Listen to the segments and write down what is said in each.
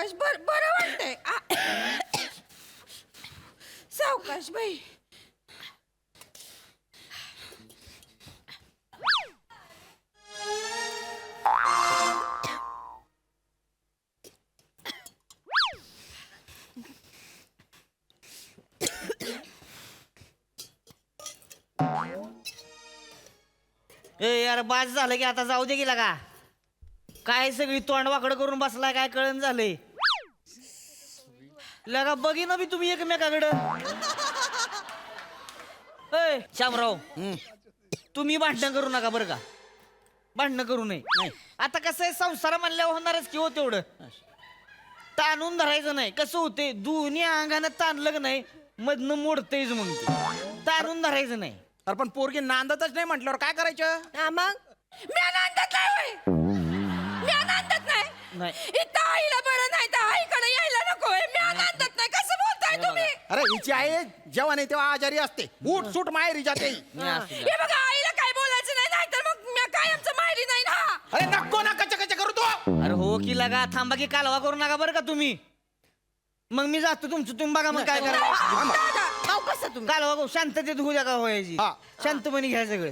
सावकाश बरं वाटतंय सावकाश बाई. ए यार बाज झालं की आता जाऊ दे गेला का काय सगळी तोंड वाकडं करून बसलाय काय कळण झालंय लगा बघी ना मी तुम्ही एकमेकाकडं. ए शामराव तुम्ही भांडणं करू नका बरं का भांडणं करू नये. नाही आता कसं आहे संसार म्हणल्यावर होणारच की हो तेवढं ताणून धरायचं नाही. कसं होते दोन्ही अंगानं ताणलं का नाही मधनं मोडतेच मग ते ताणून धरायचं नाही. अरे पण पोरगी नांदतच नाही म्हटल्यावर काय करायचं. मग मी आनंदात नाही होय. मी आनंदात नाही. नाही इथं आईला बरं नाही तर आईकडे यायला नकोय. मी आनंदात नाही. कसं बोलताय तुम्ही. अरे हिची आई जेव्हा नाही तेव्हा आजारी असते उठ सुट माहेरी जाते. हे बघा आईला काय बोलायचं नाही नाहीतर मग मी काय आमचं माहेरी नाही ना. अरे नको ना कच कच करू तो. अरे हो की लगा थांबा की कालवा करू नका बरं का तुम्ही. मग मी जातो तुमचं तुम्ही बघा मग काय करा बसा तुम्ही. कालवा करू शांततेत होऊ द्या का व्हायची हा. शांतपणे घ्या सगळं.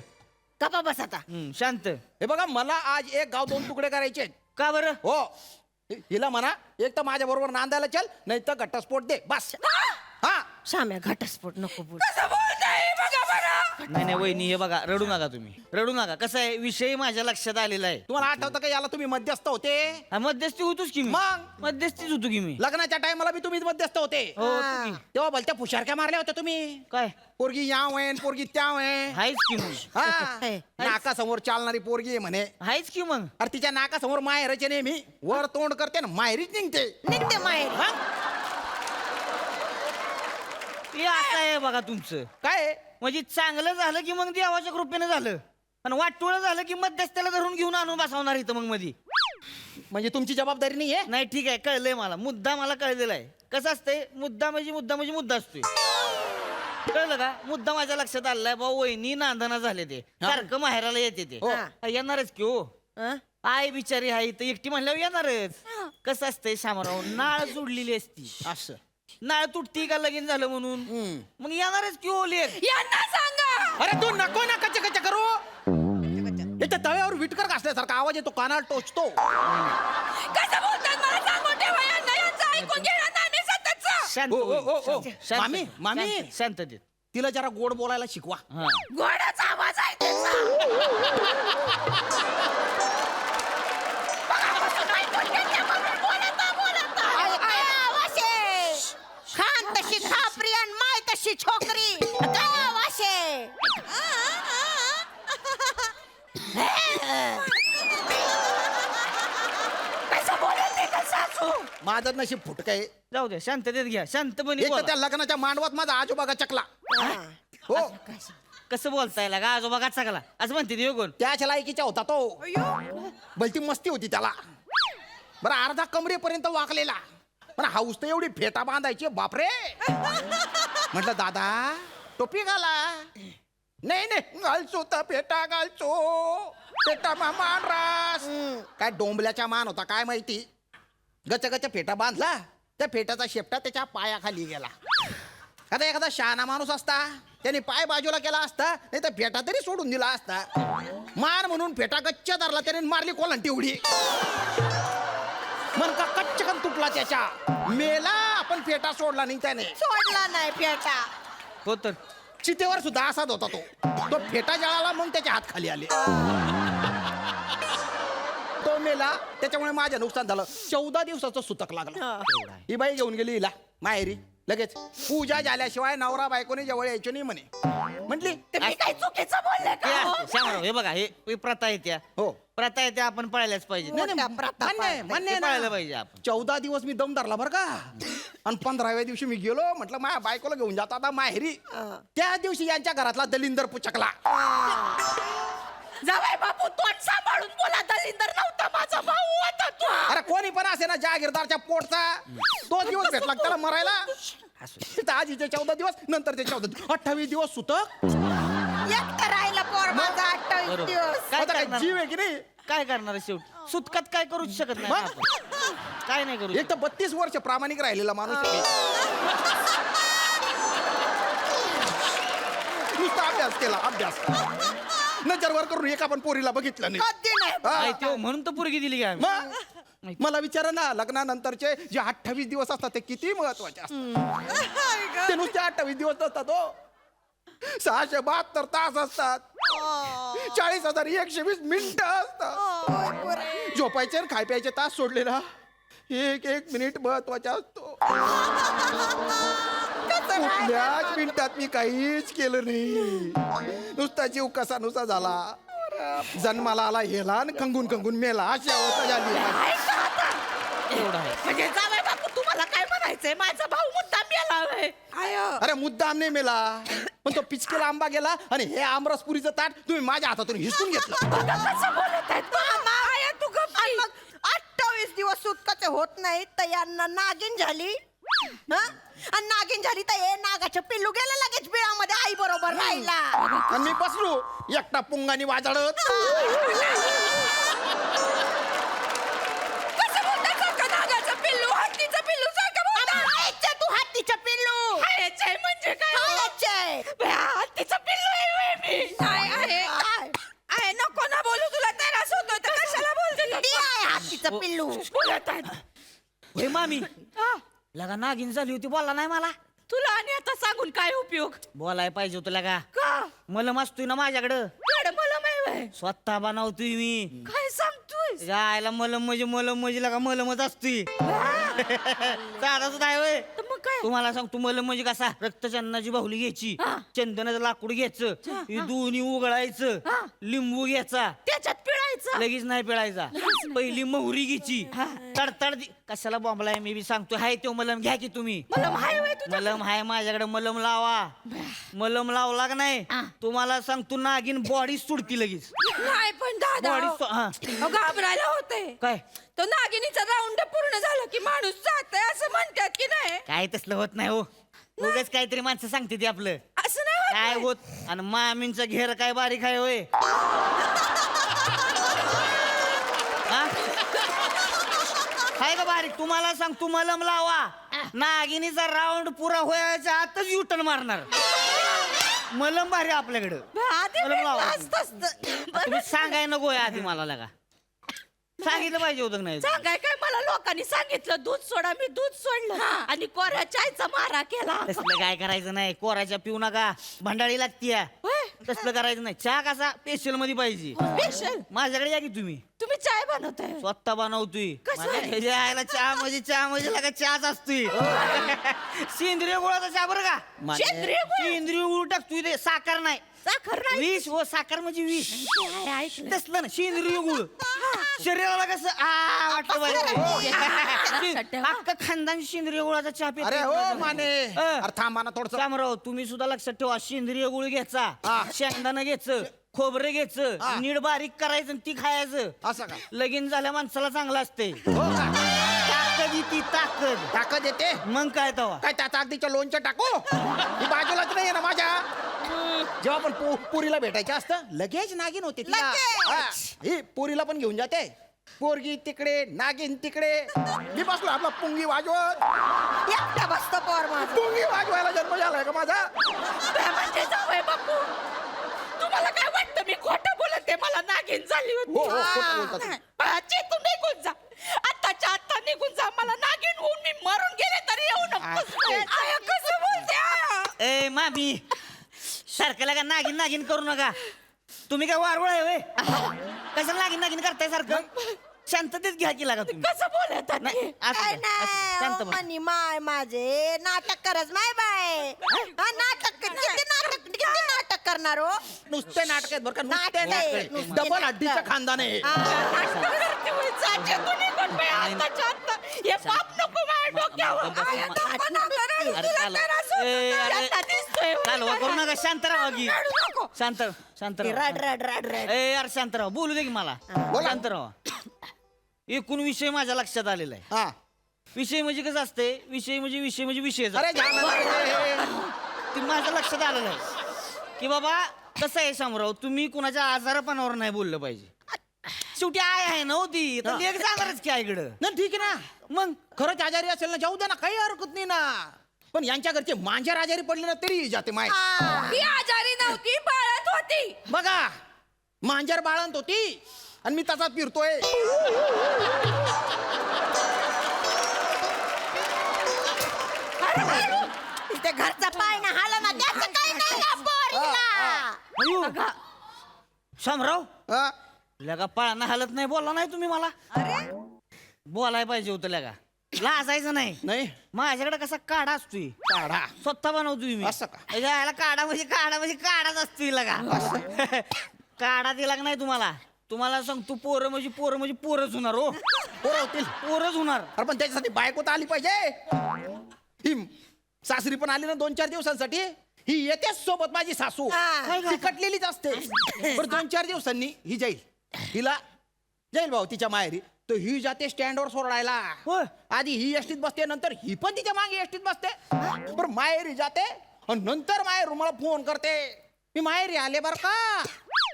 गप्पा बस आता. शांत. हे बघा मला आज एक गाव दोन तुकडे करायचे. का बरं हो हिला म्हणा एक तर माझ्या बरोबर नांदायला चल नाही तर घटस्फोट दे बस. हा शाम्या घटस्फोट नको बोल. कसं बोलताय बघा बरं. नाही नाही वहिनी हे बघा रडू नका तुम्ही रडू नका. कसं आहे विषय माझ्या लक्षात आलेला आहे. तुम्हाला आठवतं का याला तुम्ही मध्यस्थ होते. हा, मध्यस्थी होतोच की मी. मग? मध्यस्थीच होतो की मी. लग्नाच्या टायमाला बी तुम्हीच मध्यस्थ होते. हो होतो की. तेव्हा भलत्या फुशारक्या मारल्या होत्या तुम्ही. काय पोरगी याव आहे पोरगी त्याव आहे. हायच की मग हा हे. नाकासमोर चालणारी पोरगी आहे म्हणे. हायच की मग. अरे तिच्या नाकासमोर माहेरचे नेहमी वर तोंड करते ना माहेरीच निघते. निघते माहेर. हे असं आहे बघा तुमचं. काय म्हणजे चांगलं झालं की मग देवाच्या कृपेनं झालं आणि वाटोळं झालं की मध्यस्थाला धरून घेऊन आणून बसवणार इथं मग मधी. म्हणजे तुमची जबाबदारी नाही आहे. नाही ठीक आहे कळलंय मला मुद्दा मला कळलेला आहे. कसं असतंय मुद्दा म्हणजे मुद्दा असतोय. कळलं का मुद्दा माझ्या लक्षात आलाय भाऊ वहिनी नांदना झाले ते सारखं माहेराला येते ते हो. येणारच की हो. आई बिचारी आहे तर एकटी म्हणल्यावर येणारच. कसं असतंय शामराव नाळ जोडलेली असती असं नाळ तुटती का लगीन झालं म्हणून मग येणारच की हो लेक. यांना सांगा. अरे तू नको ना कच्चे कच्चे करू. इथे तव्यावर विटकर घासल्यासारखा आवाज येतो कानाला टोचतो. कसं बोलतात मला सांगून ठेवा. यांना यांचं ऐकून घेणार नाही मी सततच. शांत ओ, ओ, ओ, ओ. होईल. शांत. मामी, मामी. शांत- शांततेत. तिला जरा गोड बोलायला शिकवा. हा घोड्याचा आवाज आहे त्याचा. बघापासून ऐकून घेते म्हणून बोलत खान तशी खापरी आणि माय तशी छोकरी. काय वाशे. कसं बोलत आहे का सासू. माझं नशीब फुटक आहे. जाऊ द्या शांततेत घ्या शांतपणे एक तर बोला. त्या लग्नाच्या मांडवात माझा आजोबा चकला. हो कसं बोलताय का आजोबा का चांगला असं म्हणते ते कोण. त्याच लायकीचा होता तो. भलती मस्ती होती त्याला. बरं अर्धा कमरेपर्यंत वाकलेला पण हाऊस तर एवढी फेटा बांधायची बापरे. म्हटलं दादा टोपी घाला. नाही नाही घालचो तर फेटा घालचो. फेटा मान रास. काय डोंबल्याचा मान होता काय माहिती. गच गच फेटा बांधला त्या फेटाचा शेपटा त्याच्या पायाखाली गेला. आता एखादा शहाणा माणूस असता त्याने पाय बाजूला केला असता नाही तर फेटा तरी सोडून दिला असता. मान म्हणून फेटा गच्च धरला त्याने मारली कोलंटी उडी. मन का कच्चकन तुटला त्याच्या. मेला आपण फेटा सोडला नाही त्याने. सोडला नाही पेटा. हो तर चितेवर सुद्धा असाच होता तो फेटा जळाला मग त्याचे हात खाली आले. तो मेला त्याच्यामुळे माझं नुकसान झालं. 14 दिवसाचं सुतक लागलं. ही बाई घेऊन गेली हिला माहेरी लगेच. पूजा झाल्याशिवाय नवरा बायकोने जवळ यायची नाही म्हणे. म्हटली तुम्ही काय चुकीचं बोलले का हो? शामराव हे बघा हे प्रथा आहे त्या. हो प्रथा आहे त्या आपण पळायलाच पाहिजे. मोठ्या प्रथा मान्य आहे, मान्य आहे ते ना. पळायला पाहिजे आपण. 14 दिवस मी दम धरला बरं का. आणि 15व्या दिवशी मी गेलो म्हटलं माझ्या बायकोला घेऊन जातो आता माहेरी. त्या दिवशी यांच्या घरातला दलिंदर पुचकला. जावई बापू तोंड सांभाळून बोला. दलिंदर नव्हता माझा भाऊ होता तू. अरे कोणी पण असे ना जागीरदारच्या पोटचा 2 दिवस भेटला त्याला मरायला. आजीचे 14 दिवस नंतर ते 14 28 दिवस सुतक. एकटं राहिला पोर माझा 28 बरोबर. दिवस. काय आता काय करणार? जीव आहे की नाही. काय करणार आहे शेवट सुतकात काय करूच शकत नाही ना आपण. काय नाही करू एक तर 32 वर्ष प्रामाणिक राहिलेला माणूस आहे. नुसता अभ्यास केला अभ्यास नजरवर करून एक आपण पोरीला बघितलं नाही कधी नाही हा. काय ते म्हणून तर पोरगी दिली काय मग मला विचारा ना लग्नानंतरचे जे 28 दिवस असतात ते किती महत्वाचे असतात ते नुसते 28 दिवस नसतात हो 672 तास असतात 40,120 मिनिटं असतात झोपायचे आणि खाय प्यायचे तास सोडले ना एक एक मिनिट महत्वाचा असतो कुठल्याच मिनिटात मी काहीच केलं नाही नुसता जीव कसा नुसा झाला जन्माला आला हेला आणि कंगून कंगून मेला अशी अवस्था झाली एवढं आहे म्हणजे जावई बापू तुम्हाला काय म्हणायचंय माझा भाऊ मुद्दाम मेला होय. अरे मुद्दाम नाही मेला पण तो पिचकेला आंबा गेला आणि हे आमरसपुरीचं ताट तुम्ही माझ्या हातातून हिसकून घेतलं बघा कसं बोलत आहेत मामा. आणि मग 28 दिवस सुटकाचे होत नाही तर यांना नागिन झाली हं? आणि नागिन झाली तर हे नागाचं पिल्लू गेलं लगेच बिळामध्ये आई बरोबर राहिला आणि मी बसलो एकटा पुंगानी वाजळत कसं बोलताय सारखं नागाचं पिल्लू हत्तीचं पिल्लू सारखं बोलताय खायचं तू हत्तीचं पिल्लू खायचंय म्हणजे काय हो? खायचंय. बया, हत्तीचं पिल्लू आहे होय मी काय आहे काय? आहे नको ना बोलू तुला त्रास होतोय तर कशाला बोलते तू? ती आहे हत्तीचं पिल्लू बोलत आहेत हे मामी हा, लगा नागिन झाली होती बोलला नाही मला तुला आणि आता सांगून काय उपयोग बोलाय पाहिजे होतं लगा का मलम असतोय ना माझ्याकडं केड मला माहिती स्वतः बनवतोय मी काय सांगतोय त्याच्या आईला मलम म्हणजे लगा मलमच असतोय साधाच नाही होय तर मग काय तुम्हाला सांगतो मलम म्हणजे कसा रक्तचंदनाची बाहुली घ्यायची हा. चंदनाचं लाकूड घ्यायचं हे दोन्ही उघडायचं हा. लिंबू घ्यायचा त्याच्यात पिळायचं लगेच नाही पिळायचा पहिली मोहरी घ्यायची तडतड कशाला बॉम्बलाय मी बी सांगतो हाय तो मलम घ्या की तुम्ही मला माहिती होय तुझ्या मलम हाय माझ्याकडे मलम लावा मलम लावला का नाही तुम्हाला सांगतो नागिन बॉडी सुडती लगेच नाही पण दादा बॉडी अहो, घाबरायला होते काय तो नागिनीचा राऊंड पूर्ण झाला की माणूस जातंय असं म्हणतात की नाही काय तसलं होत नाही हो उगाच काहीतरी माणसं सांगते ती आपलं असं नाही होत काय नाही. होत आणि मामींचा घेर काय बारीक आहे होय हा? आहे का बारीक तुम्हाला सांग तू मलम लावा नागिनीचा राऊंड पुरा व्हायच्या आतच युटर्न मारणार मलम भारी आपल्याकडं आधी मला लावा. भेटलं असतं. तुम्ही सांगाय नको आहे आधी मला लगा सांगितलं पाहिजे होतं का नाही सांगाय काय मला लोकांनी सांगितलं दूध सोडा मी दूध सोडलं आणि कोऱ्या चायचा मारा केला तसलं काय करायचं नाही कोराच्या पिऊ नका भंडाळी लागतीय होय? तसलं करायचं नाही चहा कसा स्पेशल मध्ये पाहिजे स्पेशल माझ्याकडे या की तुम्ही तुम्ही चाय बनवताय स्वतः बनवतोय कसं मला आहे? ह्याच्या आईला चहा म्हणजे लगा चहाच असतोय सेंद्रिय गुळाचा चहा बरं का सेंद्रिय गुळ? सेंद्रिय गुळ टाकतोय ते साखर नाही साखर नाही विष हो साखर म्हणजे विष काय ऐकलं तसलं ना सेंद्रिय गुळ शरीराला कसं वाटतं पाहिजे अख्खं खानदान सेंद्रिय गुळाचा चहा पित अरे हो माने अरे थांबा ना थोडस शामराव तुम्ही सुद्धा लक्षात ठेवा सेंद्रिय गुळ घ्यायचा शेंगदाणा घ्यायचं खोबरं घ्यायचं नीड बारीक करायचं आणि ती खायचं असं का लगीन झाल्या माणसाला चांगलं असते हो का ताकद ती ताकद ताकद येते मग काय तवा काय त्या ताकदीच्या लोणचं टाकू ही बाजूलाच नाहीये ना माझ्या जेव्हा आपण पोरीला भेटायचं असतं लगेच नागिन होते तिला. लगेच. हा, ही पोरीला पण घेऊन जाते पोरगी तिकडे नागिन तिकडे मी बसलो आपला पुंगी वाजवत एकटा बसतो पोर माझं पुंगी वाजवायला जन्म झालाय का माझा म्हणजे जावय बापू तुम्हाला काय वाटतं मी खोटं बोलत आहे मला नागिन झाली हो होती हो खोटं बोलतात तुम्ही. चेतून निघून जा आत्ताच्या आत्ता निघून जा मला नागिन होऊन मी मरून गेले तरी येऊ नको आया कसं बोलते आया ए मामी सारखं का नागिन नागिन करू नका तुम्ही काय वारवळ आहे होय कसं नागिन नागिन करताय सारखं शांततेत घ्या की लागा तुम्ही कसं बोलत नाही, असू काय द्या, असू द्या. शांत नाही बसा. मनी माय माझे नाटक करच माय बाय हा, नाटक किती नाटक करणार हो नुसते नाटक आहेत बरं का नाटक नुसते आहे, नाटक नुसते डबल नाटक. हड्डीचं खानदान आहे आत्ताच्या आत्ता हे पाप नको माझ्या डोक्यावर आया, नको ना करू, अरे तुला चालवा. त्रास होतो. ए, अरे. यांना दिसतोय. चालवा करू नका शांत राहा की रडू नको. शांत रड राहा रड रड रड ए यार शांत राहा बोलू दे की मला बोला. शांत राहा एकूण विषय माझ्या लक्षात आलेला आहे हा विषय म्हणजे कसं असते विषय म्हणजे विषय अरे जाम ते माझ्या लक्षात आलेलं आहे की बाबा कसं आहे शामराव तुम्ही कुणाच्या आजारपणावर नाही बोललं पाहिजे शेवटी आय आहे ना हो ती तर लेक जाणारच की आईकडं. ना ठीक आहे ना, मग खरंच आजारी असेल ना जाऊ दे ना, काही हरकत नाही ना. पण यांच्या घरचे मांजर आजारी पडले ना तरी जाते माय. ती आजारी नव्हती, बाळत होती. बघा मांजर बाळंत होती आणि मी तसाच फिरतोय. इथे घरचा पाय ना हाला ना त्याचं काही नाही या पोरीला. अयो शामराव हा? लगा पळाना हालत नाही बोलला नाही तुम्ही मला. बोलाय पाहिजे होतं लगा, लाजायचं नाही. नाही माझ्याकडे कसा काढा असतोय, काढा स्वतः बनवतोय मी. असं का? यायला काढा म्हणजे काढाच असतोय लगा. काढा दिला का नाही तुम्हाला? तुम्हाला सांगतो पोरं म्हणजे पोरच होणार हो. पोरं होतील. पोरच होणार. अरे पण त्याच्यासाठी बायको तर आली पाहिजे. ही सासरी पण आली ना 2-4 दिवसांसाठी. ही येतेच सोबत माझी सासू. हा. ती कटलेलीच असते. बरं 2-4 दिवसांनी ही जाईल. हिला जाईल भाऊ तिच्या माहेरी. तर ही जाते स्टँडवर सोडायला. होय. आधी ही एसटीत बसते, नंतर ही पण तिच्या मागे एसटीत बसते. बरं माहेरी जाते आणि नंतर माहेरून मला फोन करते, मी माहेरी आले बर का.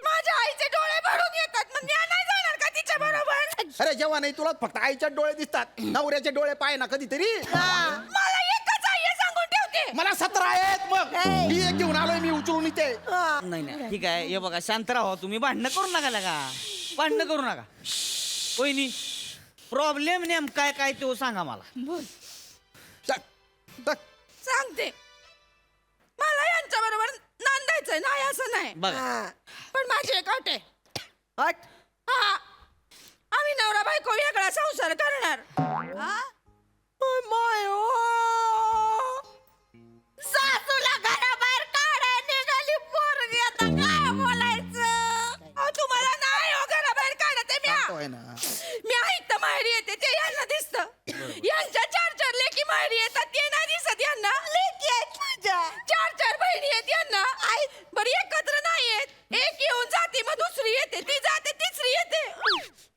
माझ्या आईचे डोळे भरून येतात, मग मी नाही जाणार का तिच्या बरोबर? अरे जेव्हा नाही तुला फक्त आईच्या डोळे दिसतात, नवऱ्याचे डोळे पाय ना कधीतरी. मला एकच आई आहे, सांगून ठेवते. मला 17 आहेत. मग मी एक घेऊन आलोय, मी उचलून इथे. नाही ठीक आहे. हे बघा शांत राहा तुम्ही, भांडणं करू नका लगा, भांडणं करू नका. वहिनी प्रॉब्लेम नेमका काय तो सांगा मला. बोल. चल, चल. सांगते. मला यांच्या बरोबर नांदायचंय, नाही असं नाही. बघा पण माझी एक अट आहे. हट. हा, आम्ही नवरा बायको वेगळा संसार करणार. माय सासूला घराबाहेर काढाय निघाली पोरगी, आता काय बोलायचं. अहो, तुम्हाला नाही हो घराबाहेर काढत आहे सांगतोय मी. ना. मी ऐकतं माहेरी येते ते यांना दिसतं. यांच्या 4-4 लेकी माहेरी येतात ते नाही दिसत यांना. लेकी आहेत तुझ्या. 4-4 बहिणी आहेत यांना. बरं एकत्र नाही आहेत. एक येऊन जाते मग दुसरी येते, ती जाते तिसरी येते.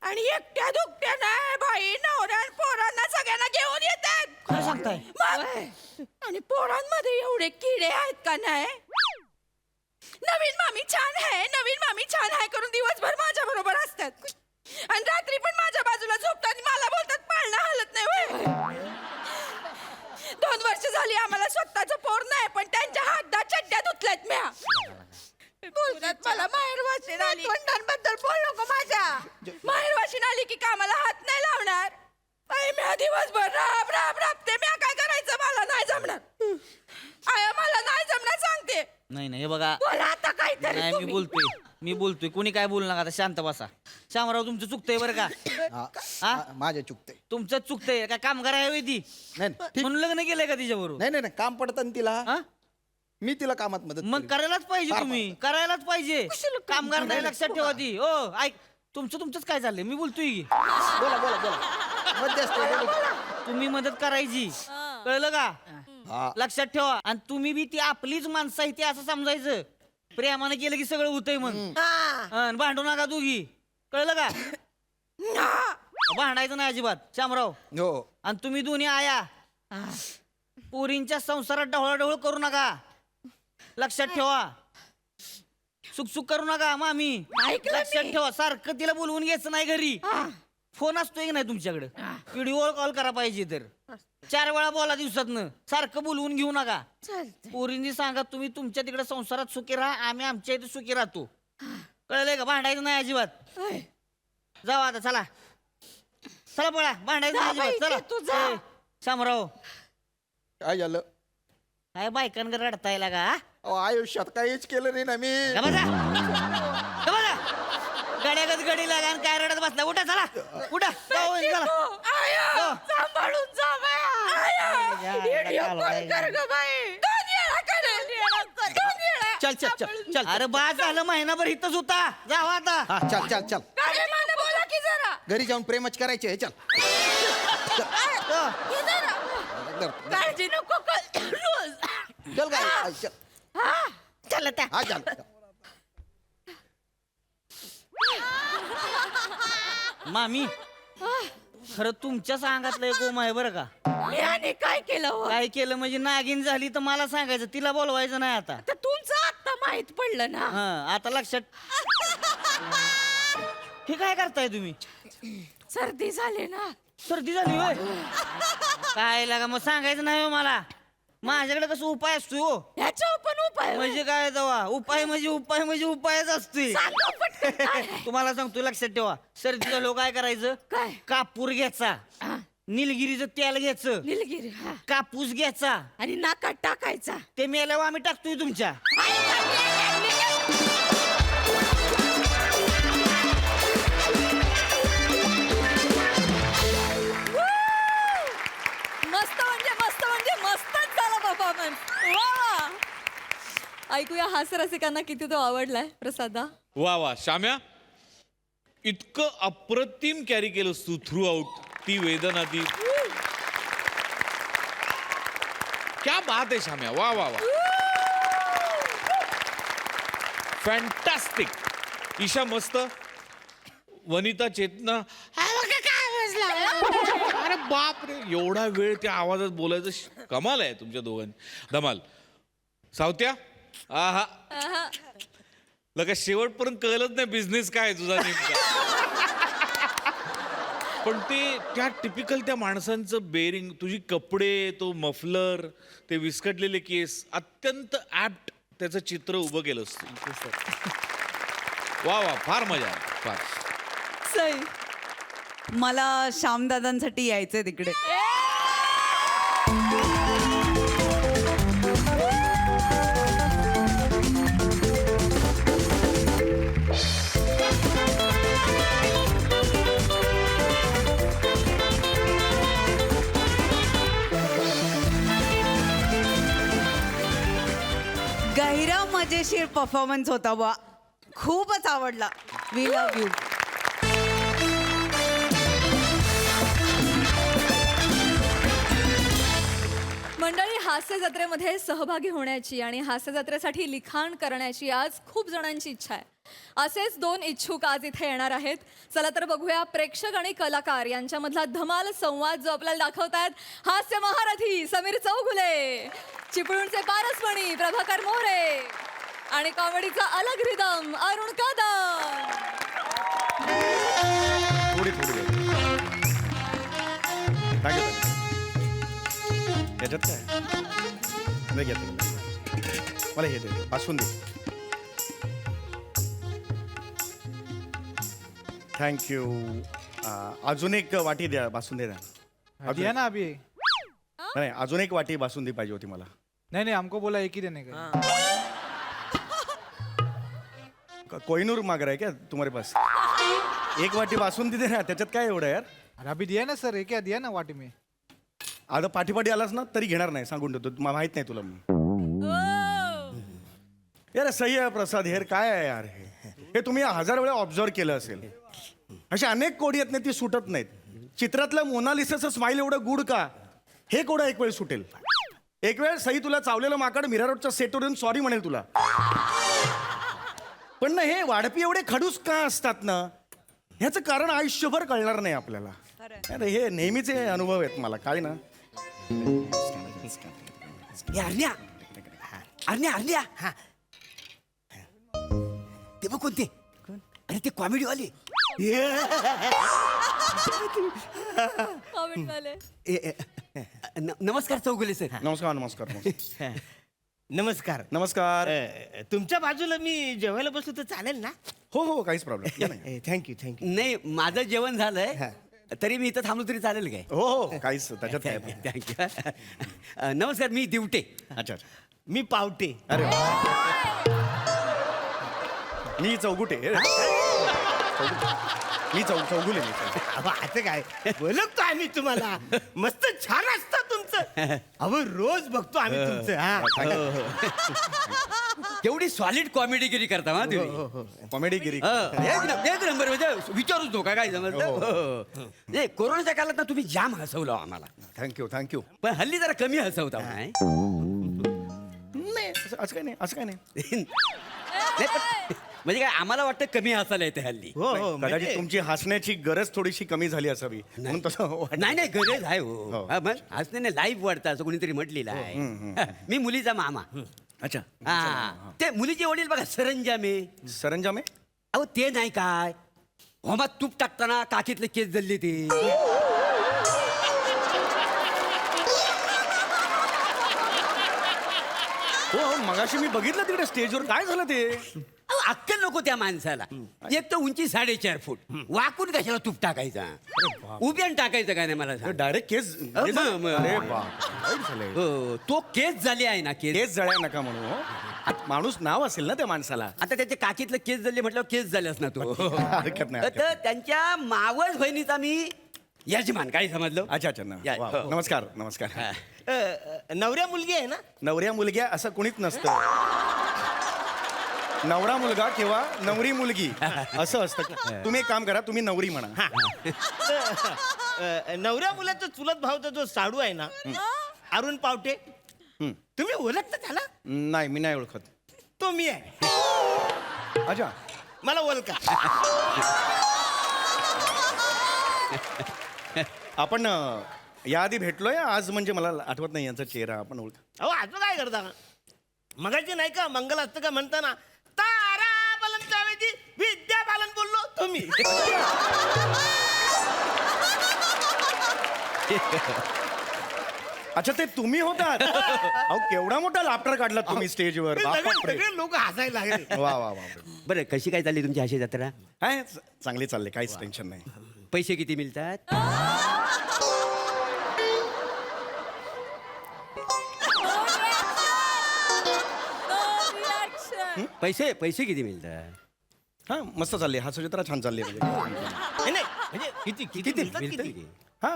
आणि एकट्या दुकट्या नाही बाई, नवऱ्या आणि पोरांना सगळ्यांना घेऊन येतात. काय सांगताय? मग आणि पोरांमध्ये एवढे किडे आहेत का नाही. नवीन मामी छान आहे करून दिवसभर माझ्या बरोबर असतात आणि रात्री पण माझ्या बाजूला झोपतात आणि मला बोलतात पाळणा हलत नाही होय. 2 वर्ष झाली आम्हाला स्वतःचं पोर नाही, पण त्यांच्या हातात चड्ड्या धुतल्यात म्या. बोलतात मला माहेर वाशीन आली. बद्दल बोल नको माझ्या. माहेर वाशीन आली की कामाला हात नाही लावणार. आई म्या दिवसभर राबते. म्या काय करायचं, मला नाही जमणार. आया मला नाही जमणार सांगते. नाही हे बघा, बोला आता काहीतरी नाही तुम्ही. मी बोलतोय कोणी काय बोलू नका, आता शांत बसा. शामराव तुमचं चुकतंय बरं का. हा, हा? माझे चुकते. तुमचं चुकतंय काय, कामगार आहे होय ती नाही ठीक. म्हणून लग्न केलंय का तिच्याबरोबर? नाही नाही काम पडतं ना तिला. हा? मी तिला कामात मदत मग करीन. करायलाच पाहिजे, फार तुम्ही करायलाच पाहिजे. कामगार नाही लक्षात ठेवा ती. हो ऐक, तुमचंच काय चाललंय मी बोलतोय की. बोला मध्यस्थ बोला. तुम्ही मदत करायची, कळलं का? हा. लक्षात ठेवा. आणि तुम्ही बी ती आपलीच माणसं आहे ती असं समजायचं. प्रेमाने केलं की सगळं होतंय मग. आणि भांडू नका दोघी, कळलं का? भांडायचं नाही अजिबात शामराव. हो. आणि तुम्ही दोन्ही आया पोरींच्या संसारात ढवळाढवळ करू नका, लक्षात ठेवा. सुख करू नका मामी, लक्षात ठेवा. सारखं तिला बोलवून घ्यायचं नाही घरी. फोन असतोय की नाही तुमच्याकडे, व्हिडिओ कॉल करा पाहिजे तर 4 वेळा बोला दिवसातनं. सारखं बोलवून घेऊ नका. पोरींनी सांगा तुम्ही तुमच्या तिकडे संसारात सुखी राहा, आम्ही आमच्या इथे सुखी राहतो. कळलंय का? भांडायचं नाही अजिबात. जावा आता, चला पळा, भांडायचं नाही अजिबात. चला ए, शामराव काय झालं? काय बायकांकडे रडताय का? अहो, आयुष्यात काहीच केलं नाही ना मी. गड्यागत गडी लागा आणि काय रडत बसला. उठा चला, उठा चला. आया, सांभाळून जा बाया. आया, व्हिडिओ कॉल कर गं बाई. 2 वेळा करेल. 2 वेळा. चल. अरे बा झालं, महिनाभर इथंच होता. जावा आता. हा चल. प्रेमाने बोला की जरा. घरी जाऊन प्रेमच करायचे. चल. हे जरा. काळजी नको रोज. चल काय चल. चल आता. हा चल. मामी खरं तुमच्या सांगातलं एक गोम आहे बरं का. याने काय केलं हो? काय केलं म्हणजे नागिन झाली तर मला सांगायचं, तिला बोलवायचं नाही आता. तर तुमचं आता माहित पडलं ना. हा आता लक्षात. हे काय करताय तुम्ही? सर्दी झाली ना. सर्दी झाली होय? काय लागा मग सांगायचं नाही हो मला. माझ्याकडे कसं उपाय असतो हो. ह्याच्यावर पण उपाय म्हणजे काय तेव्हा उपाय म्हणजे उपायच असतोय. सांगा पटकन काय आहे? तुम्हाला सांगतो लक्षात ठेवा. सर्दी झालो काय करायचं? काय? कापूर घ्यायचा, हा, निलगिरीचं तेल घ्यायचं, निलगिरी हा कापूस घ्यायचा. आणि नाकात टाकायचा. ते मेल्यावर आम्ही टाकतोय तुमच्या. म्हणजे मस्तच झाला परफॉर्मन्स. वा, ऐकूया हास्य रसिकांना किती तो आवडलाय प्रसादा. वा वा श्याम्या, इतकं अप्रतिम कॅरी केलंस तू थ्रू आउट. ती वेदना ती क्या बात आहे श्याम्या. वा वा वा, फॅन्टास्टिक. ईशा मस्त. वनिता चेतना, अरे बाप रे, एवढा वेळ त्या आवाजात बोलायचं कमाल आहे तुमच्या दोघांनी. धमाल. सावत्या, आहा, लगा शेवटपर्यंत कळलंच नाही बिझनेस काय आहे तुझा नेमका. पण ते त्या टिपिकल त्या माणसांचं बेरिंग, तुझी कपडे, तो मफलर, ते विस्कटलेले केस, अत्यंत ऍप्ट त्याचं चित्र उभं केलंस तू. वा वा, फार मजा आली, फार. सई, मला श्यामदादांसाठी यायचंय तिकडे. गहिरा मजेशीर परफॉर्मन्स होता बा, खूपच आवडला. We love you. मंडळी, हास्य जत्रेमध्ये सहभागी होण्याची आणि हास्य जत्रेसाठी लिखाण करण्याची आज खूप जणांची इच्छा आहे. असेच 2 इच्छुक आज इथे येणार आहेत. चला तर बघूया प्रेक्षक आणि कलाकार यांच्यामधला धमाल संवाद जो आपल्याला दाखवतायत हास्य महारथी समीर चौगुले, चिपळूणचे पारसमणी प्रभाकर मोरे आणि कॉमेडीचा अलग रिदम अरुण कदम. थोडी याच्यात काय नाही घेत. मला हे दे, पासून दे. थँक्यू. अजून एक वाटी द्या, बासुंदी द्या. दिया ना अभी. नाही, अजून एक वाटी बासुंदी पाहिजे होती मला. नहीं नहीं, हमको बोला एक ही देने का. कोहिनूर माग रहा है क्या तुम्हारे पास? एक वाटी बासुंदी दे ना, त्याच्यात काय एवढं यार. अरे अभी दिया ना सर, एक क्या दिया ना वाटी में. आता पाठीपाठी आलास ना तरी घेणार नाही, सांगून ठेवतो. माहित नाही तुला मी. यार सही आहे प्रसाद हेर, काय आहे यार हे तुम्ही 1000 वेळा ऑब्झर्व केलं असेल. अशा अनेक कोडी आहेत ना, ती सुटत नाहीत. चित्रातलं मोनालिसाचं स्माईल एवढं गुड का, हे कोडं एक वेळ सुटेल. एक वेळ सई तुला चावलेलं माकड मीरा रोडच्या सेटवरून सॉरी म्हणेल तुला. पण ना हे वाढपी एवढे खडूस का असतात ना, ह्याचं कारण आयुष्यभर कळणार नाही आपल्याला. अरे हे नेहमीचे अनुभव आहेत मला, काय ना. अर्ण्या अर्ण्या अर्ण्या, हा ते बघ कोणते. अरे ते कॉमेडी वाले. कॉमेडीवाले. नमस्कार चौगुले सर. नमस्कार नमस्कार नमस्कार. नमस्कार. नमस्कार. तुमच्या बाजूला मी जेवायला बसलो तर चालेल ना? हो हो, काहीच प्रॉब्लेम. Thank you thank you. नाही, माझं जेवण झालंय, तरी मी इथं थांबलो तरी चालेल काय? हो हो, काहीच त्याच्यात काय. थँक्यू. नमस्कार, मी दिवटे. अच्छा अच्छा. मी पावटे. अरे वा. मी चौगुटे. मी चौगुले. अहो, आता काय बोलतो आम्ही तुम्हाला. मस्त छान असतं तुमचं. अहो रोज बघतो आम्ही तुमचं. हा, केवढी सॉलिड कॉमेडीगिरी करता हा तुम्ही. कॉमेडीगिरी. एक नंबर, म्हणजे विचारूच नका काय समजलं. नाही, कोरोनाच्या काळात ना तुम्ही जाम हसवलं आम्हाला. Thank you thank you. पण हल्ली जरा कमी हसवता. नाही असं काय नाही, असं काय नाही. नाही, पण म्हणजे काय आम्हाला वाटतं कमी हसायला येते हल्ली. हो हो, कदाचित म्हणजे तुमची हसण्याची गरज थोडीशी कमी झाली असावी म्हणून तसं वाटतं. नाही नाही, गरज आहे हो. हो. हा, मग हसण्याने लाईफ वाढतं असं कोणीतरी म्हटलेलं आहे. मी मुलीचा मामा. अच्छा. हा, ते मुलीचे वडील बघा सरंजामे. सरंजामे. अहो ते नाही काय, होमात तूप टाकताना काकीतले केस जल्ले ते हो मगाशी मी बघितलं तिकडे स्टेजवर काय झालं ते अहो, अक्कल नको त्या माणसाला एक तर उंची 4.5 फूट वाकून कशाला तूप टाकायचा उभ्यान टाकायचं काय नाही मला सांग. डायरेक्ट केस अरे मग. अरे बाप वाईट झालंय. हो, तो केस झाले आहे ना केस केस जळ्या नका म्हणू हो. माणूस नाव असेल ना त्या माणसाला आता त्याच्या काकीतलं केस झाले म्हटलं केस झालेस ना तो हरकत नाही, हरकत तर त्यांच्या मावस बहिणीचा मी यजमान काय समजलं अच्छा अच्छा या, वा, हो. नमस्कार नमस्कार नवऱ्या मुलगी आहे ना नवऱ्या मुलग्या असं कुणीच नसतं नवरा मुलगा किंवा नवरी मुलगी असं असतं तुम्ही एक काम करा तुम्ही नवरी म्हणा नवऱ्या मुलाचा चुलत भावचा जो साडू आहे ना अरुण पावटे तुम्ही ओळखता त्याला नाही मी नाही ओळखत तो मी आहे अच्छा मला ओळखा आपण याआधी भेटलोय आज म्हणजे मला आठवत नाही यांचा चेहरा आपण ओळख अहो असं काय करता मगाची नाही का मंगल असतं का म्हणताना तारा बालनच्या ऐवजी विद्या बालन बोललो तुम्ही अच्छा ते तुम्ही होतात अहो केवढा मोठा लाफ्टर काढला तुम्ही स्टेजवर बापरे. सगळे लोक हसायला लागले वा वा वा बरं कशी काय चालली तुमची अशी जत्रा काय चांगले चालले काहीच टेन्शन नाही पैसे किती मिळतात पैसे पैसे किती मिळतात हा मस्त चालले हा सुचित्रा छान चालली म्हणजे नाही, नाही, म्हणजे किती किती मिळतात मिळतात किती? किती? हा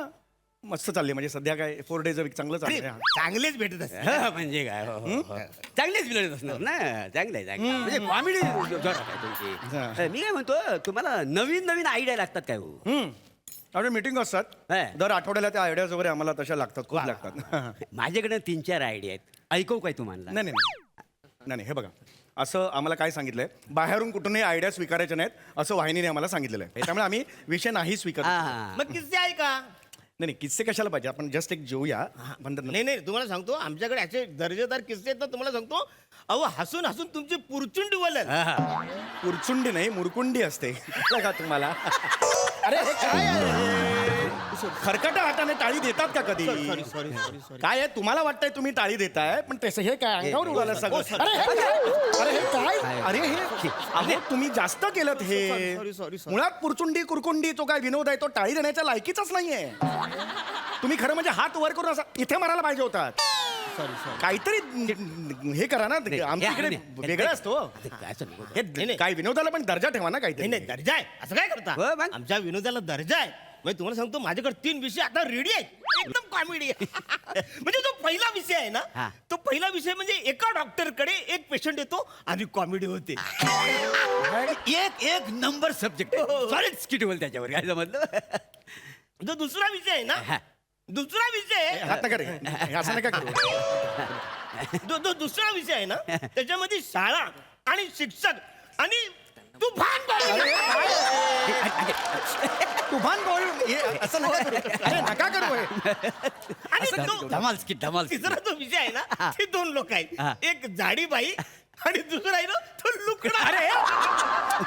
मस्त चालले म्हणजे सध्या काय 4 days a week चांगलं अरे, चाललंय चांगलेच भेटत असते हा, म्हणजे काय हो, हो, हो. चांगलेच मिळत असणार ना चांगलं आहे चांगलं आहे. म्हणजे कॉमेडी तुमची मी काय म्हणतो तुम्हाला नवीन नवीन आयडिया लागतात काय हो आपल्या मीटिंग असतात हा. दर आठवड्याला त्या आयडियाज वगैरे आम्हाला तशा लागतात खूप लागतात माझ्याकडे 3-4 आयडिया आहेत ऐकू काय तुम्हाला नाही नाही नाही नाही हे बघा असं आम्हाला काय सांगितलंय बाहेरून कुठूनही आयडिया स्वीकारायच्या नाहीत असं वाहिनीने आम्हाला सांगितलेलं आहे त्यामुळे आम्ही विषय नाही स्वीकारत हा. मग किस्से आहे का नाही किस्से कशाला पाहिजे आपण जस्ट एक जेऊया म्हणतात ना. नाही नाही तुम्हाला सांगतो आमच्याकडे असे दर्जेदार किस्से आहेत ना तुम्हाला सांगतो अहो हसून हसून तुमची पुरचुंडी वलन पुरचुंडी नाही मुरकुंडी असते कळलं का तुम्हाला अरे हे काय आहे? खरकटा हाताने टाळी देतात का कधी काय आहे तुम्हाला वाटतंय तुम्ही टाळी देताय पण तसं हे काय अंगावर उडालं सगळं अरे हे काय अरे हे अहो तुम्ही जास्त केलं हे मुळात पुरचुंडी कुरकुंडी तो काय विनोद आहे तो टाळी देण्याच्या लायकीचाच नाहीये तुम्ही खरं म्हणजे हात वर करून असा इथे मारायला पाहिजे होतात काहीतरी हे करा ना आमच्याकडे वेगळं असतो हे काय विनोदाला पण दर्जा ठेवा ना नाही काहीतरी नाही दर्जा आहे असं काय हो, करता मग? आमच्या विनोदाला दर्जा आहे म्हणजे तुम्हाला सांगतो माझ्याकडे 3 विषय आता रेडी आहेत एकदम कॉमेडी म्हणजे जो पहिला विषय आहे ना हा. तो पहिला विषय म्हणजे एका डॉक्टरकडे एक पेशंट येतो आणि कॉमेडी होते एक नंबर सब्जेक्ट सॉरी स्किट बोल त्याच्यावर काय समजलं जो दुसरा विषय आहे हा. ना दुसरा विषय हात नका रे हे असं नका करू दुसरा विषय आहे ना त्याच्यामध्ये शाळा आणि शिक्षक आणि तुफान अरे, तुफान बोल हे असं नका करू अरे नका करू हे आणि धमाल स्किट धमाल तिसरा जो विषय आहे ना ते 2 लोक हा. आहेत एक जाडी बाई आणि दुसरा आहे ना तो लुकडा अरे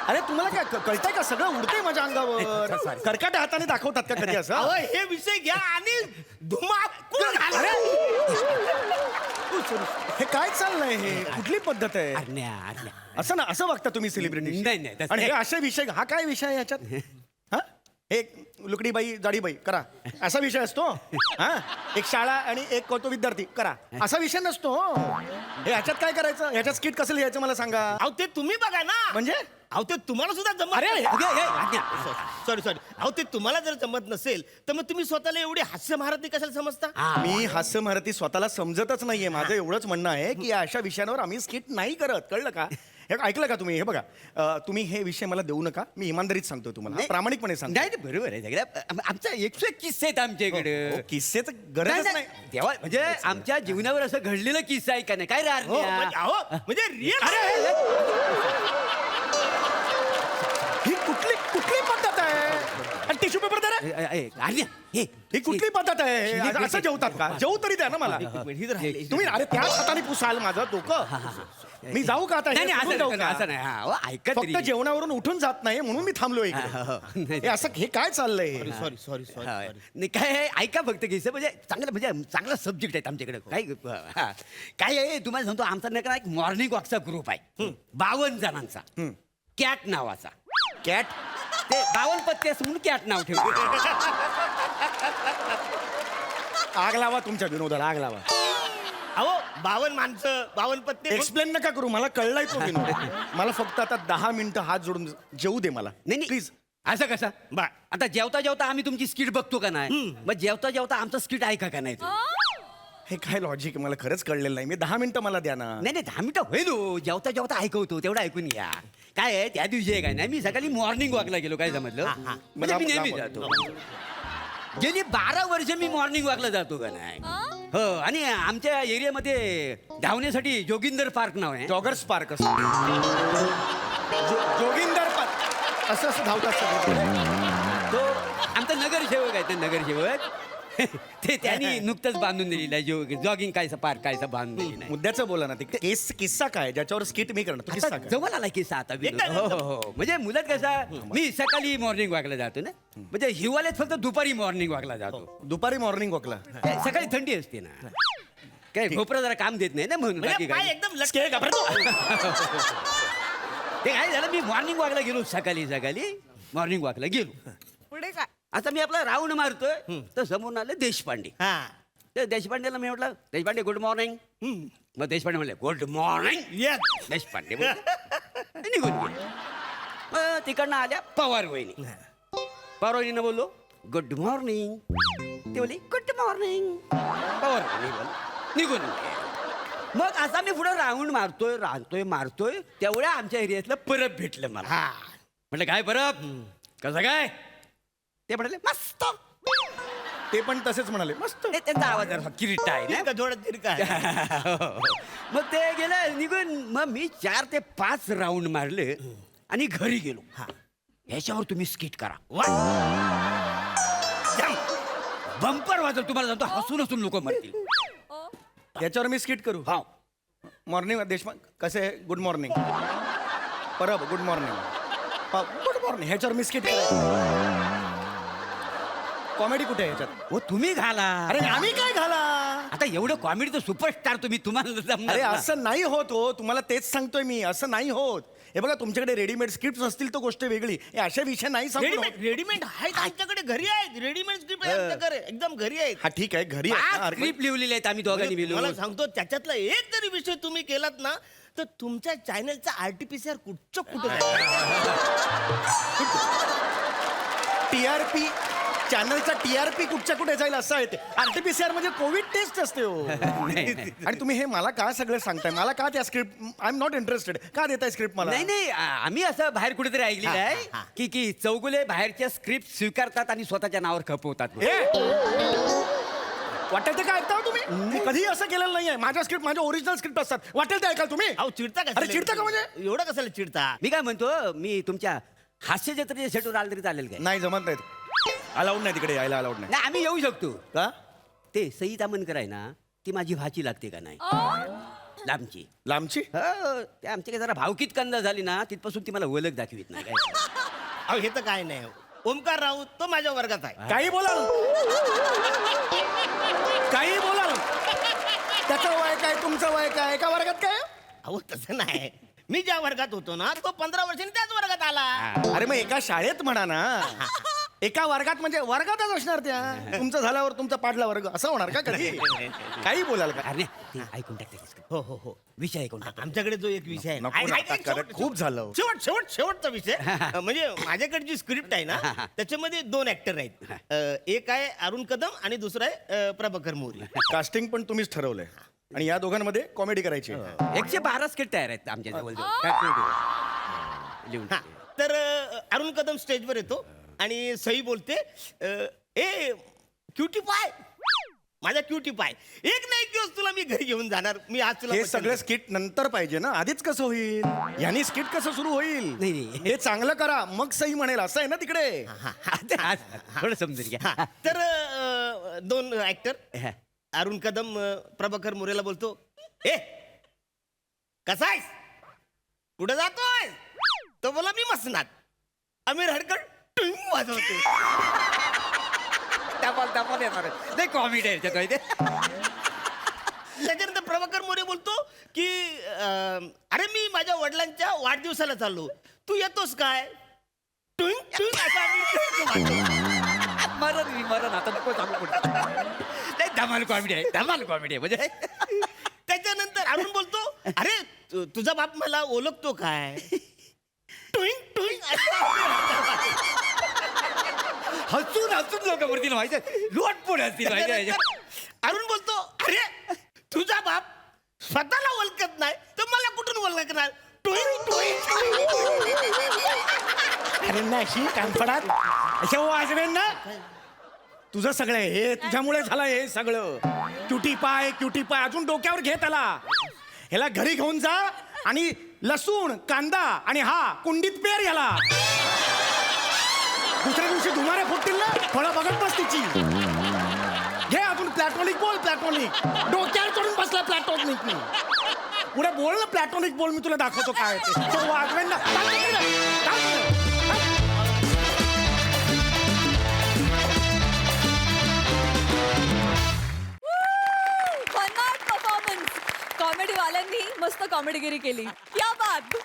अरे तुम्हाला काय कळतंय का सगळं उडतंय माझ्या अंगावर कर्काट्या हाताने दाखवतात का कधी असं अहो हे विषय घ्या आणि धुमाकूळ घाला. हे काय चाललंय हे कुठली पद्धत आहे आज्ञा. असं ना असं वागता तुम्ही सेलिब्रिटी नाही, नाही, तसं आणि हे नाही. असे विषय हा काय विषय आहे याच्यात हा एक लुकडी बाई जाडी बाई करा असा विषय असतो हा एक शाळा आणि एक कौतुक विद्यार्थी करा असा विषय नसतो हे ह्याच्यात काय करायचं ह्याच्यात स्किट कसं लिहायचं मला सांगा अहो ते तुम्ही बघा ना म्हणजे अहो ते तुम्हाला सुद्धा जमत अरे, सॉरी सॉरी अहो ते तुम्हाला जर जमत नसेल तर मग तुम्ही स्वतःला एवढी हास्य महारथी कशाला समजता मी हास्य महारथी स्वतःला समजतच नाहीये माझं एवढंच म्हणणं आहे की या अशा विषयांवर आम्ही स्किट नाही करत कळलं का हे ऐकलं का तुम्ही हे बघा तुम्ही हे विषय मला देऊ नका मी इमानदारीत सांगतो तुम्हाला नाही. प्रामाणिकपणे सांगतो नाही ते बरोबर आहे सगळ्या आमचा 101 किस्से आहेत आमच्याकडे किस्सेच गरजच नाही तेव्हा म्हणजे आमच्या जीवनावर असं घडलेलं किस्सा आहे का नाही काय हो म्हणजे राहणार अहो म्हणजे रिअल ही कुठली कुठली पद्धत आहे आणि ती टिश्यू पेपर दे रे. आर्या, हे ही कुठली पद्धत आहे हे? असं जेवतात का? जेवू तरी द्या ना मला. तुम्ही अरे त्याच हाताने पुसाल माझं डोकं. मी जाऊ का आता? नाही नाही, उठून असं जाऊ नाही, का? असं नाही. हा, हो, ऐका फक्त तरी. जेवणावरून उठून जात नाही म्हणून मी थांबलोय इकडे. नाही. हे असं हे काय चाललंय? हा, नाही काय आहे, ऐका फक्त की म्हणजे चांगला सब्जेक्ट आहे आमच्याकडे काय काय आहे तुम्हाला सांगतो आमचा नाही का एक मॉर्निंग वॉकचा ग्रुप आहे 52 जणांचा कॅट नावाचा. कॅट ते 52 पत्ते असं म्हणून कॅट नाव ठेवलं. आग लावा तुमच्या विनोदाला, आग लावा. अहो 52 माणसं 52 पत्ते. एक्सप्लेन नका करू, मला कळलाय तो विनोद. मला फक्त आता 10 मिनिटं हात जोडून जेवू दे मला. नाही प्लीज. असं कसं बा आता जेवता जेवता आम्ही तुमची स्किट बघतो का नाही मग जेवता जेवता आमचं स्किट ऐका का नाही तुम्ही? हे काय लॉजिक आहे मला खरंच कळलेलं नाही. मी 10 मिनिटं मला द्या ना. नाही नाही 10 मिनिटं होईल हो. जेवता जेवता ऐकवतो तेवढं ऐकून घ्या. काय आहे त्या दिवशी आहे काय नाही मी सकाळी मॉर्निंग वॉकला गेलो काय समजलं म्हणजे मी नेहमी जातो. गेली 12 वर्ष मी मॉर्निंग वॉकला जातो का नाही. हो आणि आमच्या एरियामध्ये धावण्यासाठी जोगिंदर पार्क नाव आहे. जॉगर्स पार्क असं जोगिंदर पार्क असं असं धावतात सगळे. तो आमचा नगरसेवक आहे ते नगरसेवक ते त्यांनी नुकतंच बांधून दिलेलं आहे. जॉगिंग कायचा पार्क कायचा बांधून दिलेला आहे. मुद्द्याचं बोला ना. ते किस्सा काय ज्याच्यावर स्किट मी करणार? तो किस्सा आता काय? जवळ आला की आता विनोद. हो हो हो म्हणजे मुलात कसा मी सकाळी मॉर्निंग वॉकला जातो ना म्हणजे हिवाळ्यात फक्त दुपारी मॉर्निंग वॉकला जातो. दुपारी मॉर्निंग वॉकला सकाळी थंडी असते ना काय भोपरा जरा काम देत नाही ना म्हणून बाकी पाय काय. एकदम लटके घाबरतो. ते काय झालं मी मॉर्निंग वॉकला गेलो सकाळी मॉर्निंग वॉकला गेलो. पुढे काय? आता मी आपला राऊंड मारतोय तर समोर आलं देशपांडे. हा तर देशपांडेला मी म्हटलं देशपांडे गुड मॉर्निंग. मग देशपांडे म्हणले गुड मॉर्निंग. येस देशपांडे बोलले. निघून गेले. मग तिकडनं आल्या पवार वहिनी. पवार वहिनीनं बोललो गुड मॉर्निंग. ते बोलली गुड मॉर्निंग. पवार वहिनी बोल निघून गेले. मग असा मी पुढे राऊंड मारतोय तेवढ्या आमच्या एरियातलं परब भेटलं मला. म्हटलं काय परब कसं काय ते म्हणाले मस्त. ते पण तसेच म्हणाले मस्त. ते त्यांचा आवाज जरा किरीट आहे ना. तिरका जोरात तिरका. मग ते गेलं निघून मग मी 4 ते 5 राऊंड मारले आणि घरी गेलो. ह्याच्यावर तुम्ही स्किट करा. बंपर वाजव तुम्हाला सांगतो हसून हसून लोक मरतील. याच्यावर मी स्किट करू? हा मॉर्निंग देशपांडे कसे आहे? Good morning. Parab good morning. Good morning. ह्याच्यावर मी स्किट कॉमेडी कुठे आहे ह्याच्यात? हो तुम्ही घाला. अरे आम्ही काय घाला? आता एवढं कॉमेडीचं सुपरस्टार तुम्ही तुम्हाला जमणार अरे ना. असं नाही होत हो. तुम्हाला तेच सांगतोय मी. असं नाही होत. हे बघा तुमच्याकडे रेडीमेड स्क्रिप्ट असतील तर गोष्ट वेगळी. हे अशा विषय नाही सांगू. रेडीमेड आहेत आमच्याकडे घरी आहेत. रेडीमेड स्क्रिप्ट आहे आमच्याकडे एकदम घरी आहेत. हा ठीक आहे घरी आहे ना, अरे, स्क्रिप्ट लिहिलेले आहेत आम्ही दोघांनी म्हणजे मला मिळून. सांगतो त्याच्यातला एक तरी विषय तुम्ही केलात ना तर तुमच्या चॅनलचा आरटीपीसीआर कुठं TRP चॅनलचा TRP कुठच्या कुठे जाईल असं आहे ते. RT-PCR म्हणजे कोविड टेस्ट असते हो. आणि तुम्ही हे मला का सगळं सांगताय? मला का त्या script I am not interested का देताय स्क्रिप्ट मला? नाही नाही आम्ही असं बाहेर कुठेतरी ऐकलेलं आहे की चौगुले बाहेरच्या स्क्रिप्ट स्वीकारतात आणि स्वतःच्या नावावर खपवतात. वाटेल ते काय ऐकता हो तुम्ही? मी कधीही असं केलेलं नाहीये. माझ्या स्क्रिप्ट माझ्या ओरिजिनल स्क्रिप्ट असतात. वाटेल ते ऐकाल तुम्ही? अहो चिडता का? अरे चिडता का म्हणजे? एवढं कशाला चिडता? मी काय म्हणतो मी तुमच्या हास्य जत्रेच्या सेटवर आलं तरी चालेल काय? नाही जमत नाहीत. अलाउड नाही तिकडे यायला अलाउड नाही. नाही आम्ही येऊ शकतो. का? ते सई तामणकर आहे ना ती माझी भाची लागते का नाही लांबची. लांबची? हो ते आमच्या जरा भावकीत कंदा झाली ना तिथपासून ती मला ओळख दाखवित नाही काय. अहो हे तर काय नाही. ओमकार राऊत तो माझ्या वर्गात आहे. काही बोलाल काही बोलाल. त्याचं वय काय तुमचं वय काय? एका वर्गात काय? अहो तसं नाही. मी ज्या वर्गात होतो ना तो 15 वर्षांनी त्याच वर्गात आला. अरे मग एका शाळेत म्हणा ना. एका वर्गात म्हणजे वर्गातच असणार त्या. तुमचं झाल्यावर तुमचा पाडला वर्ग असं होणार का कधी? काही बोलाल का? अरे ते ऐकून टाकते हो हो हो विषय ऐकून टाक. आमच्याकडे जो एक विषय आहे ना, नको ना, ऐक, ऐक, आता शेवट- खूप झालं हो. शेवटचा विषय म्हणजे माझ्याकडे जी स्क्रिप्ट आहे ना त्याच्यामध्ये 2 ऍक्टर आहेत. एक आहे अरुण कदम आणि दुसरा आहे प्रभाकर मोरे. कास्टिंग पण तुम्हीच ठरवलंय आणि या दोघांमध्ये कॉमेडी करायची. 112 स्किट तयार आहेत आमच्या जवळ लिहून. हा, तर अरुण कदम स्टेजवर येतो आणि सई बोलते ए क्युटी पाय माझा क्युटी पाय. एक ना एक दिवस तुला मी घरी घेऊन जाणार. मी आज तुला हे वचन सगळं देतो. स्किट नंतर पाहिजे ना, आधीच कसं होईल? यांनी स्किट कसं सुरू होईल? नाही, नाही. हे चांगलं करा, मग सही म्हणेल, असं आहे ना तिकडे. थोडं समजून घ्या. हा, तर 2 ऍक्टर अरुण कदम प्रभाकर मोरेला बोलतो, ए कसा आहेस, कुठं जातोय? तो बोला मी मसनात. आमिर हडकड टुंग वाजवतो. टपाल येणार नाही, कॉमेडी आहे त्याच्यात ते. त्याच्यानंतर प्रभाकर मोरे बोलतो की अरे मी माझ्या वडिलांच्या वाढदिवसाला चाललो, तू येतोस काय? टुंग टुंग असा आमिर वाजवतो. मरण आता नको सांगू पुढे. नाही, धमाल कॉमेडी आहे म्हणजे. त्याच्यानंतर अरुण बोलतो, अरे तुझा बाप मला ओळखतो काय? टुंग टुंग हसून लोक वरतील माहिती लोटपोड असतील माहिती. अरुण बोलतो, अरे तुझा बाप स्वतःला ओळखत नाही तर मला कुठून ओळखणार? टुंग टुंग. अरे नाही कानफडात अशा वाजवेन ना. तुझं सगळं हे तुझ्यामुळे झालं हे सगळं. क्युटी पाय अजून डोक्यावर घे त्याला. ह्याला घरी घेऊन जा आणि लसूण कांदा आणि हा कुंडीत पेर याला. दुसऱ्या दिवशी धुमारे फुटतील ना, फळं बघत बस तिची. घे अजून प्लॅटॉनिक बोल, प्लॅटॉनिक. डोक्यावर चढून बसला प्लॅटॉनिक मी. पुढे बोल ना प्लॅटॉनिक बोल, मी तुला दाखवतो काय ते. तो वाजवेन ना. परफॉर्मन्स. कॉमेडीवाल्यांनी मस्त कॉमेडीगिरी केली. या बात.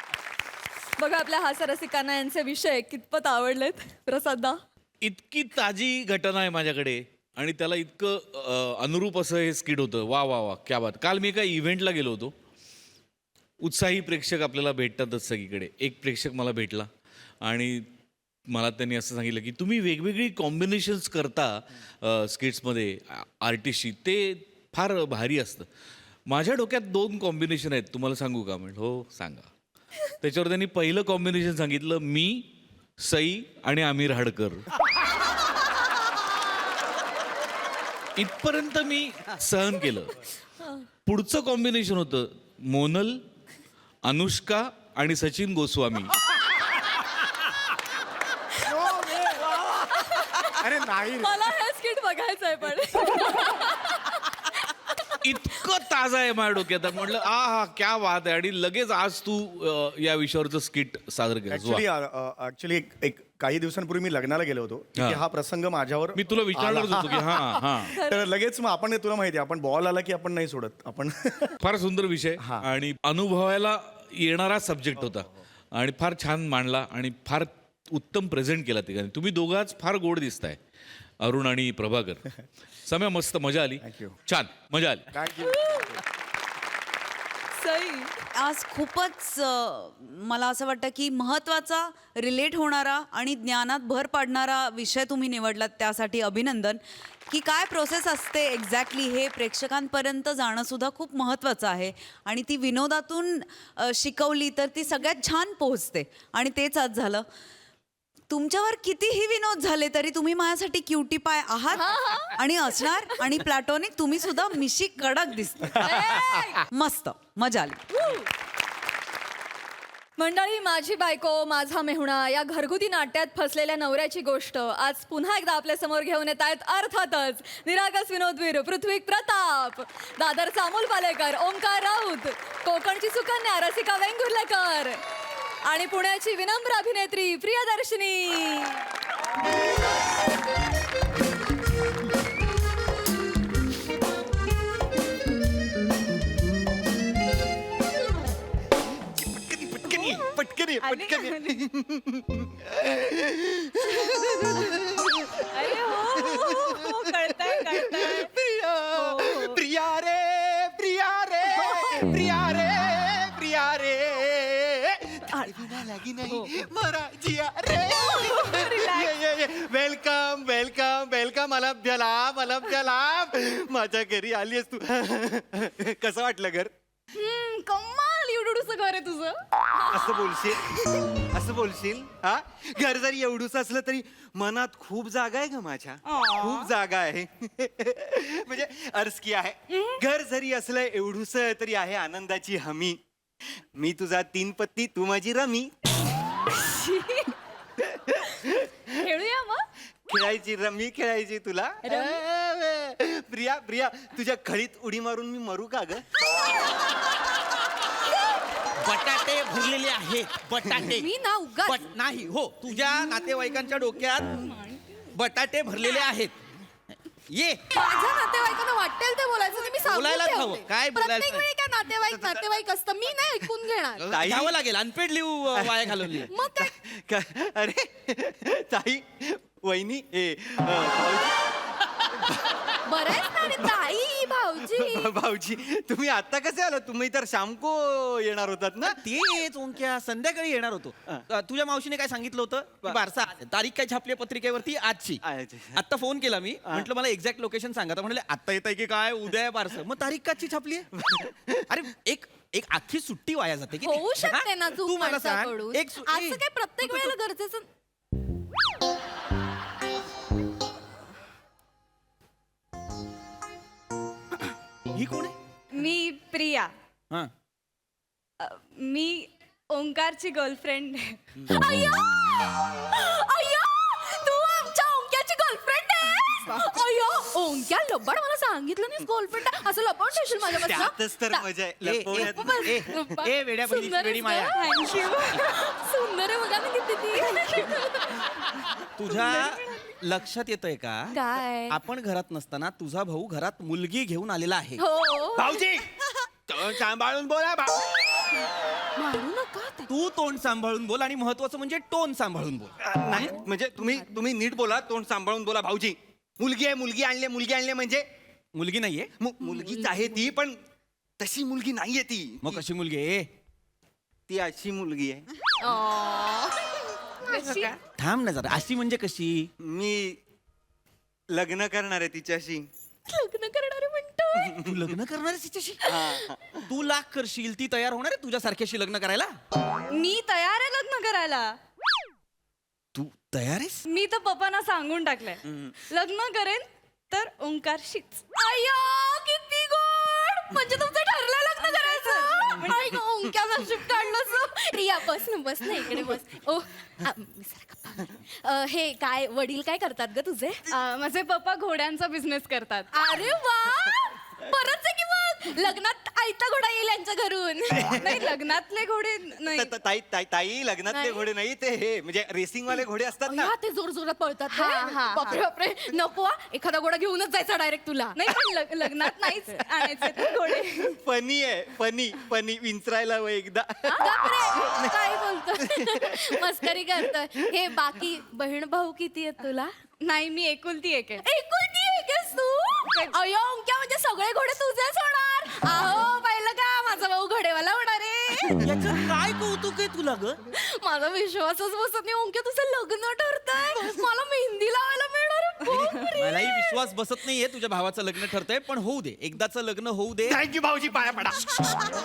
बघा आपल्या हास्यरसिकांना यांचे विषय कितपत आवडलेत. प्रसादा, इतकी ताजी घटना आहे माझ्याकडे आणि त्याला इतकं अनुरूप असं हे स्किट होतं. वा वा वा, क्या बात. काल मी एका इव्हेंटला गेलो होतो. उत्साही प्रेक्षक आपल्याला भेटतातच सगळीकडे. एक प्रेक्षक मला भेटला आणि मला त्यांनी असं सांगितलं की तुम्ही वेगवेगळी कॉम्बिनेशन्स करता स्किट्समध्ये आर्टिस्टशी, ते फार भारी असतं. माझ्या डोक्यात 2 कॉम्बिनेशन आहेत, तुम्हाला सांगू का? म्हणलं हो सांगा. त्याच्यावर त्यांनी पहिलं कॉम्बिनेशन सांगितलं, मी, सई आणि आमिर हडकर. इथपर्यंत मी सहन केलं. पुढचं कॉम्बिनेशन होतं मोनल, अनुष्का आणि सचिन गोस्वामी. अरे नाही मला हे स्किट बघायचंय पण. इतकं ताजा आहे माझ्या डोक्यात. म्हटलं हा क्या बात आहे. आणि लगेच आज तू या विषयावरचं स्किट सादर केलं. ऍक्च्युली एक काही दिवसांपूर्वी मी लग्नाला गेलो होतो. तिथे हा प्रसंग माझ्यावर मी तुला विचारणारच होतो की हा तर लगेच मग आपण तुला माहिती आहे, आपण बॉल आला की आपण नाही सोडत आपण. फार सुंदर विषय आणि अनुभवायला येणारा सब्जेक्ट होता आणि फार छान मांडला आणि फार उत्तम प्रेझेंट केला तिघांनी. तुम्ही दोघांच फार गोड दिसताय, अरुण आणि प्रभाकर. समय मस्त, मजा आली. छान मजा आली. सई, आज खूपच मला असं वाटतं की महत्त्वाचा, रिलेट होणारा आणि ज्ञानात भर पाडणारा विषय तुम्ही निवडलात, त्यासाठी अभिनंदन. की काय प्रोसेस असते एक्झॅक्टली हे प्रेक्षकांपर्यंत जाणं सुद्धा खूप महत्त्वाचं आहे. आणि ती विनोदातून शिकवली तर ती सगळ्यात छान पोहोचते. आणि तेच आज झालं. तुमच्यावर कितीही विनोद झाले तरी तुम्ही माझ्यासाठी क्युटी पाय आहात आणि असणार. आणि प्लॅटॉनिक तुम्ही सुद्धा मिशी कडक दिसता. मस्त मजा आली. मंडळी, माझी बायको माझा मेहुणा या घरगुती नाट्यात फसलेल्या नवऱ्याची गोष्ट आज पुन्हा एकदा आपल्या समोर घेऊन येत आहेत. अर्थातच निरागस विनोदवीर पृथ्वी प्रताप, दादरचा अमोल पालेकर, ओंकार राऊत, कोकणची सुकन्या रसिका वेंगुर्लेकर आणि पुण्याची विनम्र अभिनेत्री प्रियदर्शनी. पटकन प्रिया रे प्रिया रे प्रिया रे प्रिया रे लगी नाही मरा जिया रे. Welcome welcome welcome. अलब्धला माझ्या घरी आलीस तू. कसं वाटलं घर? कमाल, यू डू एवढंसं घर आहे तुझं? असं बोलशील हा? घर जरी एवढूच असलं तरी मनात खूप जागा आहे ग माझ्या, खूप जागा आहे. म्हणजे अर्ज की आहे, घर जरी असलं एवढूस तरी आहे आनंदाची हमी. मी तुझा 3 पत्ती, तू माझी रमी. खेळूया मग. खेळायची रमी खेळायची तुला. प्रिया प्रिया, तुझ्या खळीत उडी मारून मी मरू का ग? बटाटे भरलेले आहेत, बटाटे. मी ना उगाच नाही हो, तुझ्या नातेवाईकांच्या डोक्यात बटाटे भरलेले आहेत. ये माझ्या नातेवाईकांना वाटेल ते बोलायचं ते मी सांगून बोलायलाच ठेवते. हवं. काय बोलायला प्रत्येक वेळी काय नातेवाईक असतं, मी नाही ऐकून घेणार. ताई- घ्यावं लागेल. अनपेड लिहू वाया घालवली. मग काय? अरे ताई, वहिनी, बरं आहेस ना रे ताई, भाऊजी? भाऊजी, तुम्ही आता कसे आलो? तुम्ही तर शामको येणार होतात ना? तेच ओंक्या, संध्याकाळी येणार होतो. तुझ्या मावशीने काय सांगितलं होतं? बारसा तारीख काय छापली आहे पत्रिकेवरती? आजची. आता फोन केला मी, म्हटलं मला एक्झॅक्ट लोकेशन सांगा. तर म्हणले आता येत आहे की काय, उद्या आहे बारसं. मग तारीख काची छापली आहे? अरे एक अख्खी सुट्टी वाया जाते की होऊ शकते ना तू मला माणसाकडून. सांग. असं काय प्रत्येक वेळेला गरजेचं? ही कोण आहे? मी प्रिया. हा. मी ओंकारची गर्लफ्रेंड आहे. अय्या! अय्या! तू आमच्या ओंक्याची गर्लफ्रेंड आहेस? अय्या! ओंक्या लबाड, मला सांगितलं नाहीस गर्लफ्रेंड असं लपवून ठेवशील माझ्यापासून? त्यातच तर मजा आहे लपवण्यात. ए वेड्या बहिणी, सुंदर वेडी आहेस माया. गं. सुंदर आहे बघा ना किती ती. तुझ्या लक्षात येतंय का? काय? आपण घरात नसताना तुझा भाऊ घरात मुलगी घेऊन आलेला आहे. हो. भाऊजी, सांभाळून बोला. मारू नका ते. तू तोंड सांभाळून बोल, आणि महत्वाचं म्हणजे टोन सांभाळून बोल. नाही म्हणजे तुम्ही नीट बोला, तोंड सांभाळून बोला. भाऊजी, मुलगी आहे, मुलगी आणले म्हणजे मुलगी नाहीये? मुलगीच आहे ती, पण तशी मुलगी नाहीये ती. मग कशी मुलगी आहे? ती अशी मुलगी आहे. कशी? थांब ना जरा, अशी म्हणजे कशी? मी लग्न करणार आहे तिच्याशी. लग्न करणारे म्हणतोय. तू लग्न करणार आहेस तिच्याशी? तू लाख करशील, ती तयार होणार आहे तुझ्या सारख्याशी लग्न करायला? मी तयार आहे लग्न करायला. तू तयार आहेस? मी तर पप्पांना सांगून टाकलंय, लग्न करेन तर ओंकारशीच. अय्या किती गोड, म्हणजे तुमचं ठरलं लग्न करायचं. आई गं, ओंक्या नशीब काढलं. रिया बस ना इकडे बस. ओ जरा गप्पा. हे काय वडील काय करतात ग तुझे? माझे पप्पा घोड्यांचा बिझनेस करतात. अरे वा, बरंच आहे की मग. लग्नात आयता घोडा येईल यांच्या घरून. नाही, लग्नातले घोडे नाही. ताई लग्नातले नाही. घोडे नाही ते, हे म्हणजे रेसिंग वाले घोडे असतात ना. अय्या, ते जोर जोरात पळतात. हा, हा, बापरे बापरे, नको हा. एखादा घोडा घेऊनच जायचा डायरेक्ट तुला. नाही, पण लग्नात नाहीच आणायचे ते घोडे. फनी आहे, फनी विंचरायला वय एकदा. बापरे, काय बोलतोय? मस्करी करतोय. हे बाकी बहीण भाऊ किती आहेत तुला? नाही, मी एकुलती एक आहे. एकुलती एक आहेस तू? अय्यो ओंक्या, म्हणजे सगळे घोडे तुझेच होणार. अहो पाहिलं का, माझा भाऊ घोडेवाला होणार आहे. याच्यात काय कौतुक आहे तुला ग? माझा विश्वासच बसत नाही. ओंक्या, तुझं लग्न ठरतंय, मला मेहंदी लावायला मिळणार आहे. बापरे. मलाही विश्वास बसत नाहीये तुझ्या भावाचं लग्न ठरतंय, पण होऊ दे, एकदाचं लग्न होऊ दे. थँक्यू भाऊजी, पाया पडा.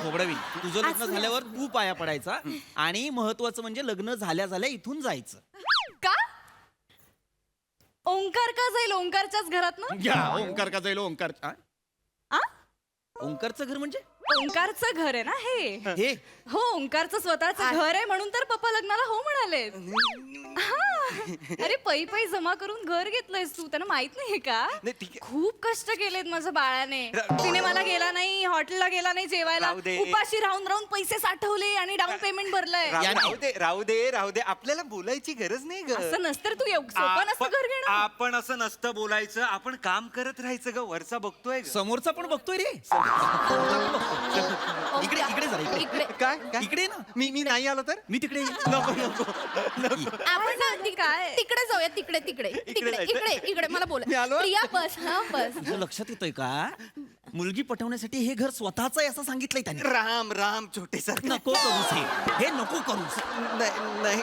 खोबडवीन, तुझं लग्न झाल्यावर तू पाया पडायचा, आणि महत्वाचं म्हणजे लग्न झाल्या झाल्या इथून जायचं. का? ओंकार का जाईल ओंकारच्याच घरात ना? घ्या, ओंकार का जाईल? ओंकार आ? ओंकारचं घर म्हणजे? ओंकारचं घर आहे ना हे. हे हो, ओंकारचं स्वतःचं घर आहे, म्हणून तर पप्पा लग्नाला हो म्हणाले. अरे पै जमा करून घर घेतलंयस तू, त्यांना माहित नाहीये का? नाही, ठीक आहे. खूप कष्ट केलेत माझ्या बाळाने. सिनेमाला गेला नाही, हॉटेलला गेला नाही जेवायला, राहू दे. उपाशी राहून राहून पैसे साठवले आणि डाऊन पेमेंट भरलंय. राहू दे. आपल्याला बोलायची गरज नाही ग. असं नसतं तू सोपं नसतं घर घेणं. आपण असं नसतं बोलायचं, आपण काम करत राहायचं ग. वरचा बघतोय ग. समोरचा पण बघतोय रे. इकडे इकडे जरा, इकडे काय इकडे ना. मी नाही आलो तर मी तिकडे येईन. नको. आपण ना काय? तिकडे जाऊया. तिकडे जायचं? इकडे मला बोल. मी आलो? प्रिया बस. हा बस. तुझं लक्षात येतोय का? मुलगी पटवण्यासाठी हे घर स्वतःच आहे असं सांगितलंय त्याने. राम राम छोटे सर. नको करूस हे नको करूस. नाही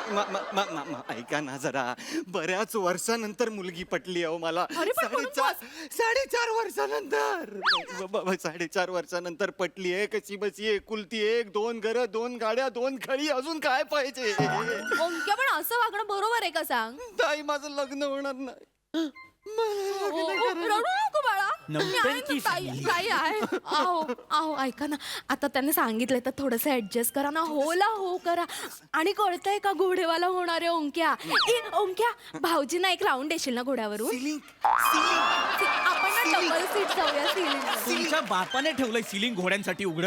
ऐका ना जरा. बऱ्याच वर्षानंतर मुलगी पटली अहो मला. अरे पण म्हणून 4.5 वर्षानंतर. 4.5 वर्षानंतर पटली आहे. कशी बसी आहे, कुलती एक, 2 घरं, 2 गाड्या, 2 खळी, अजून काय पाहिजे. ओंक्या पण असं वागणं बरोबर आहे का सांग? ताई माझं लग्न होणार नाही. रडू नको बाळा. मी आहे ना, ताई आहे. आहो ऐका ना, आता त्याने सांगितलंय तर थोडस ऍडजस्ट करा ना. होला हो करा. आणि कळतंय का घोडेवाला होणार आहे ओंक्या. ओंक्या भाऊजींना एक राऊंड देशील ना घोड्यावरून? आपण ना डबल सीट जाऊया सिलिंग. तुमच्या बापाने ठेवलंय सिलिंग घोड्यांसाठी उघड.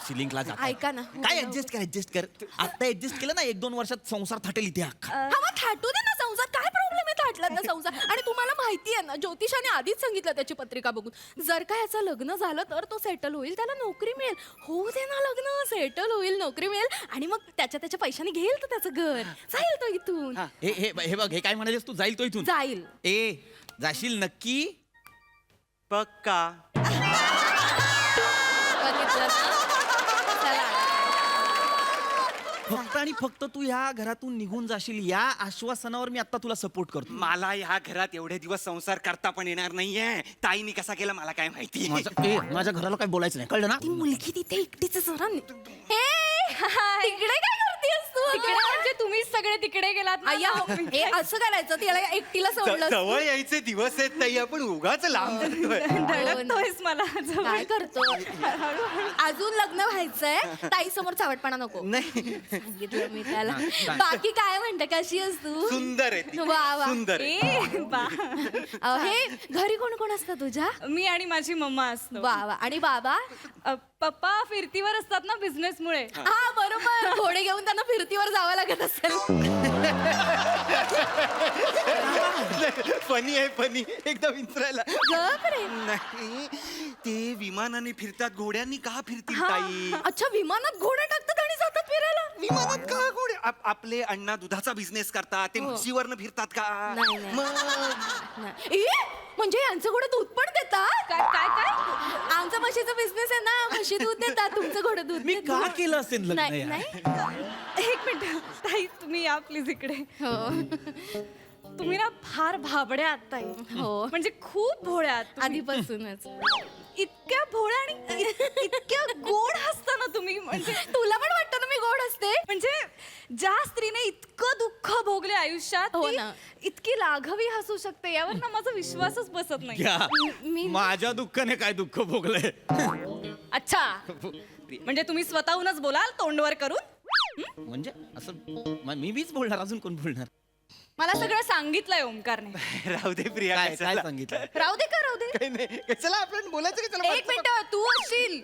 सिलिंगला जा. ऐका ना. काय ऍडजस्ट कर. आता ऍडजस्ट केलं ना 1-2 वर्षात संसार थाटेल इथे अख्खा. हा मग थाटू दे ना संसार. काय प्रॉब्लेम आहे थाटला ना संसार. आणि तुम्हाला माहिती आहे ना ज्योतिषाने आधीच सांगितलं त्याची पत्रिका बघून जर का याचं लग्न झालं तर तो सेटल होईल, त्याला नोकरी मिळेल. होऊ दे ना लग्न, सेटल होईल, नोकरी मिळेल आणि मग त्याच्या पैशाने घेईल तर त्याचं घर. जाईल तो इथून. हे बघ हे काय म्हणालीस तू? जाईल तो इथून? जाईल. जाशील नक्की? पक्का. फक्त आणि फक्त तू ह्या घरातून निघून जाशील या आश्वासनावर मी आता तुला सपोर्ट करतो. मला या घरात एवढे दिवस संसार करता पण येणार नाहीये. ताईनी कसा केला मला काय माहिती. माझ्या घराला काय बोलायचं नाही, कळलं ना? ती मुलगी तिथे एकटीच जरा. तिकडे काय करतेस तू? तिकडे म्हणजे तुम्हीच सगळे तिकडे गेलात ना. अय्या हो, हे असं करायचं तिला एकटीला सोडलं. जवळ यायचे दिवस आहेत ताई, आपण उगाच लांब जातोय. धडकतोयस मला जवळ. काय करतो? अजून लग्न व्हायचंय. ताई समोर चावटपणा नको. नाही सांगितलं मी त्याला. बाकी काय म्हणते, कशी आहेस तू? सुंदर आहे ती. वा वा. सुंदर आहे. ए, बा. हे घरी कोण कोण असतं तुझ्या? मी आणि माझी मम्मा असतो. वा वा. आणि बाबा? पप्पा फिरतीवर असतात ना बिझनेस मुळे. हा बरोबर. घोडे घेऊन त्यांना फिरतीवर जावं लागत असेल. फनी आहे फनी. एकदम विचारायला गप रे. नाही ते विमानाने फिरतात, घोड्यांनी का फिरतील ताई? अच्छा विमानात घोडे टाकतात आणि जातात फिरायला. विमानात का घोडे? आपले अण्णा दुधाचा बिझनेस करतात, ते म्हशीवरनं फिरतात का? नाही, नाही. मग ए, म्हणजे यांचं घोडं दूध पण देतात? काय काय काय? आमचा म्हशीचा बिझनेस आहे ना, म्हशी दूध देतात, तुमचं घोडं दूध मी देतं. का केलं असेल लग्न नाही यार? नाही. एक मिनिट ताई, तुम्ही या प्लीज इकडे. हो तुम्ही ना फार भाबड्या आहात ताई. हो. म्हणजे खूप भोळ्या आहात तुम्ही. आधीपासूनच. इतक्या भोळ्या आणि इतक्या गोड हसता ना तुम्ही. म्हणजे तुला पण वाटतं ना मी गोड असते? म्हणजे ज्या स्त्रीने इतकं दुःख भोगले आयुष्यात हो ती ना. इतकी लाघवी हसू शकते यावर ना माझा विश्वासच बसत नाही. घ्या. मी माझ्या दुःखाने काय दुःख भोगलंय? अच्छा म्हणजे तुम्ही स्वतःहूनच बोलाल तोंडवर करून? म्हणजे असं मी बीच बोलणार, अजून कोण बोलणार? मला सगळं सांगितलंय ओमकारने. राहू दे प्रिया. काय कशाला? सांगितलं? राहू दे का राहू दे. काही नाही. कशाला आपण बोलायचं की चला एक मिनिट, तू असशील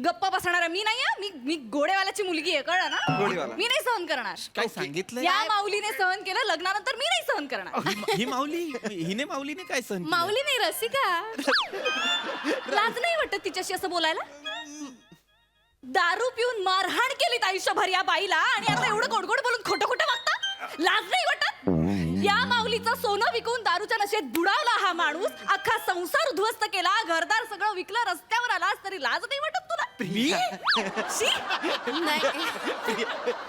गप्पा बसणार. मी नाही आहे. मी घोडेवाल्याची मुलगी आहे, कळलं ना? घोडेवाला. मी नाही सहन करणार. काय सांगितलं? या माऊलीने सहन केलं, लग्नानंतर मी नाही सहन करणार. ही माऊली, हिने माऊलीने काय सण केलं? माऊली नाही रसिका. लाज नाही वाटत तिच्याशी असं बोलायला? दारू पिऊन मारहाण केलीत आयुष्यभर या बाईला आणि आता एवढं गोड गोड बोलून खोटं खोटं वागता? लाज नाही वाटत? या माऊलीचं सोनं विकून दारूच्या नशेत बुडावला हा माणूस, अख्खा संसार उद्ध्वस्त केला, घरदार सगळं विकलं, रस्त्यावर आलास तरी लाज नाही वाटत तुला? शी?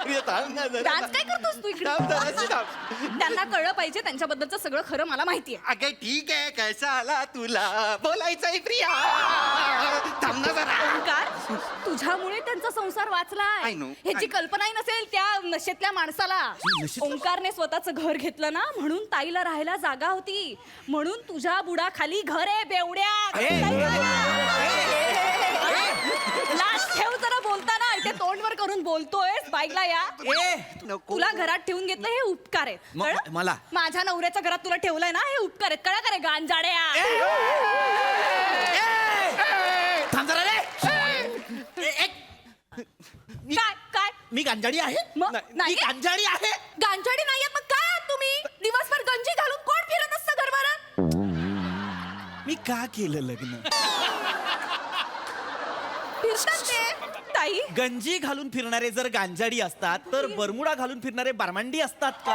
प्रिया थांब ना जरा. डान्स काय करतोस तू इकडे? थांब जराशी थांब. त्यांना कळलं पाहिजे त्यांच्याबद्दलचं सगळं खरं मला माहितीये. अगं ठीक आहे, कसा आला तुला बोलायचंय प्रिया? थांब ना जरा. ओंकार, तुझ्यामुळे त्यांचा संसार वाचलाय. I know. ह्याची कल्पनाही नसेल त्या नशेतल्या माणसाला. ओंकारने स्वतःच घर घेतलं ना, म्हणून ताईला राहायला जागा होती, म्हणून तुझ्या बुडाखाली घर आहे बेवड्या. लाज ठेव जरा बोलताना. इथे तोंडवर करून बोलतोयस, बाईकला या. नको. तुला घरात ठेवून घेतलं हे उपकार आहेत, कळलं? मला? माझ्या नवऱ्याच्या घरात तुला ठेवलंय ना, हे उपकार आहेत, कळा करे गांजाड्या. थांब जरा रे. काय काय मी गांजाडी आहे? मग मी नाही गांजाडी आहे? गांजाडी नाहीये मग काय आहात तुम्ही? दिवसभर गंजी घालून कोण फिरत असतं गरबारात? मी का केलं लग्न? फिरतात ते. ताई गंजी घालून फिरणारे जर गांजाडी असतात तर बरमुडा घालून फिरणारे बारमांडी असतात का?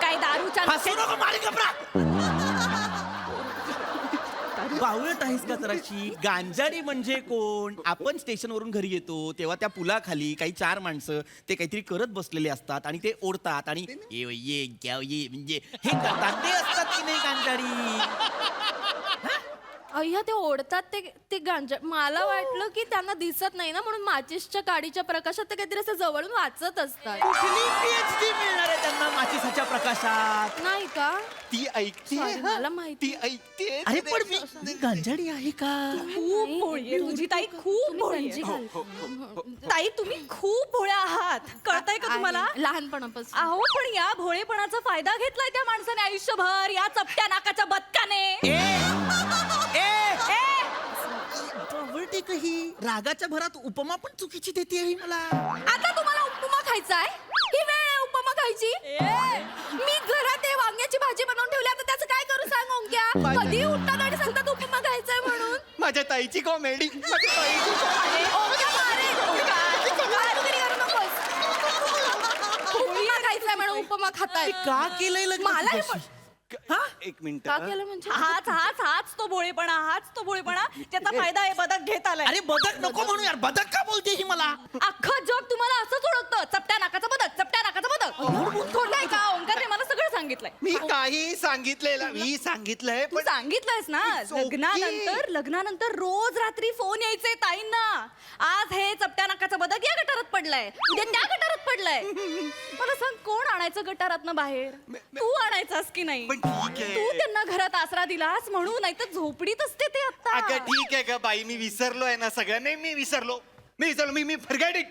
काय दारूच्या हसू नको, मारी कपडा. बावळट आहेस का जराशी? गांजाडी म्हणजे कोण? आपण स्टेशनवरून घरी येतो तेव्हा त्या पुलाखाली काही 4 माणसं ते काहीतरी करत बसलेले असतात आणि ते ओढतात आणि ये ग्याव ये म्हणजे हे करतात, ते असतात की नाही गांजाडी? अय्या ते ओढतात ते गांजा. मला वाटलं की त्यांना दिसत नाही ना म्हणून माचिसच्या काडीच्या प्रकाशात ते काहीतरी असं जवळून वाचत असतात. कुठली PhD मिळणार आहे त्यांना माचिसाच्या प्रकाशात? नाही का? ती ऐकते Sorry, मला माहिती. ती ऐकते अरे पण मी गांजाडी आहे का? खूप भोळी आहे तुझी ताई, खूप भोळी आहे. ताई तुम्ही खूप भोळ्या आहात, कळतंय का तुम्हाला? लहानपणापासून. अहो पण या भोळेपणाचा फायदा घेतलाय त्या माणसाने आयुष्यभर, या चपट्या नाकाच्या बदकाने. बावळटे काही रागाच्या भरात उपमा पण चुकीची देते आहे मला. आता तुम्हाला उपमा खायचा आहे? ही वेळ आहे उपमा खायची? मी घरात हे वांग्याची भाजी बनवून ठेवली, आता त्याचं काय करू सांग ओंक्या? कधी उठतात आणि सांगतात उपमा खायचाय म्हणून. माझ्या ताईची कॉमेडी, माझ्या ताईची comedy. ओंक्या मारेल, ओंक्या. काळजीगिरी करू नकोस. उपमा खायचाय म्हणून उपमा खाताय. का केलंय लग्न मला हे तुझ्याशी? एक मिनिट का केलं म्हणजे? हाच तो भोळेपणा ज्याचा फायदा हे बदक घेत आलाय. अरे बदक नको म्हणू यार, बदक का बोलते ही मला? अख्खं जग तुम्हाला असंच ओळखतं, चपट्या नाकाचा बदक, चपट्या नाकाचा बदक. थोडं आहे का ओंकार? ते मला सगळं सांगितलंय. मी काही सांगितलेलं, मी सांगितलंय तू सांगितलंयस ना, okay. लग्नानंतर रोज रात्री फोन यायचे ताईंना. आज हे चपट्या नाकाचा बदक या गटारात पडलाय, उद्या त्या गटारात पडलाय. मला सांग कोण आणायचं गटारातनं बाहेर? तू आणायचास की नाही? पण ठीक आहे. तू त्यांना घरात आसरा दिलास म्हणून, नाही तर झोपडीत असते ते आता. अगं ठीक आहे का बाई, मी विसरलोय ना सगळं. नाही मी विसरलो मी फॉरगेट इट.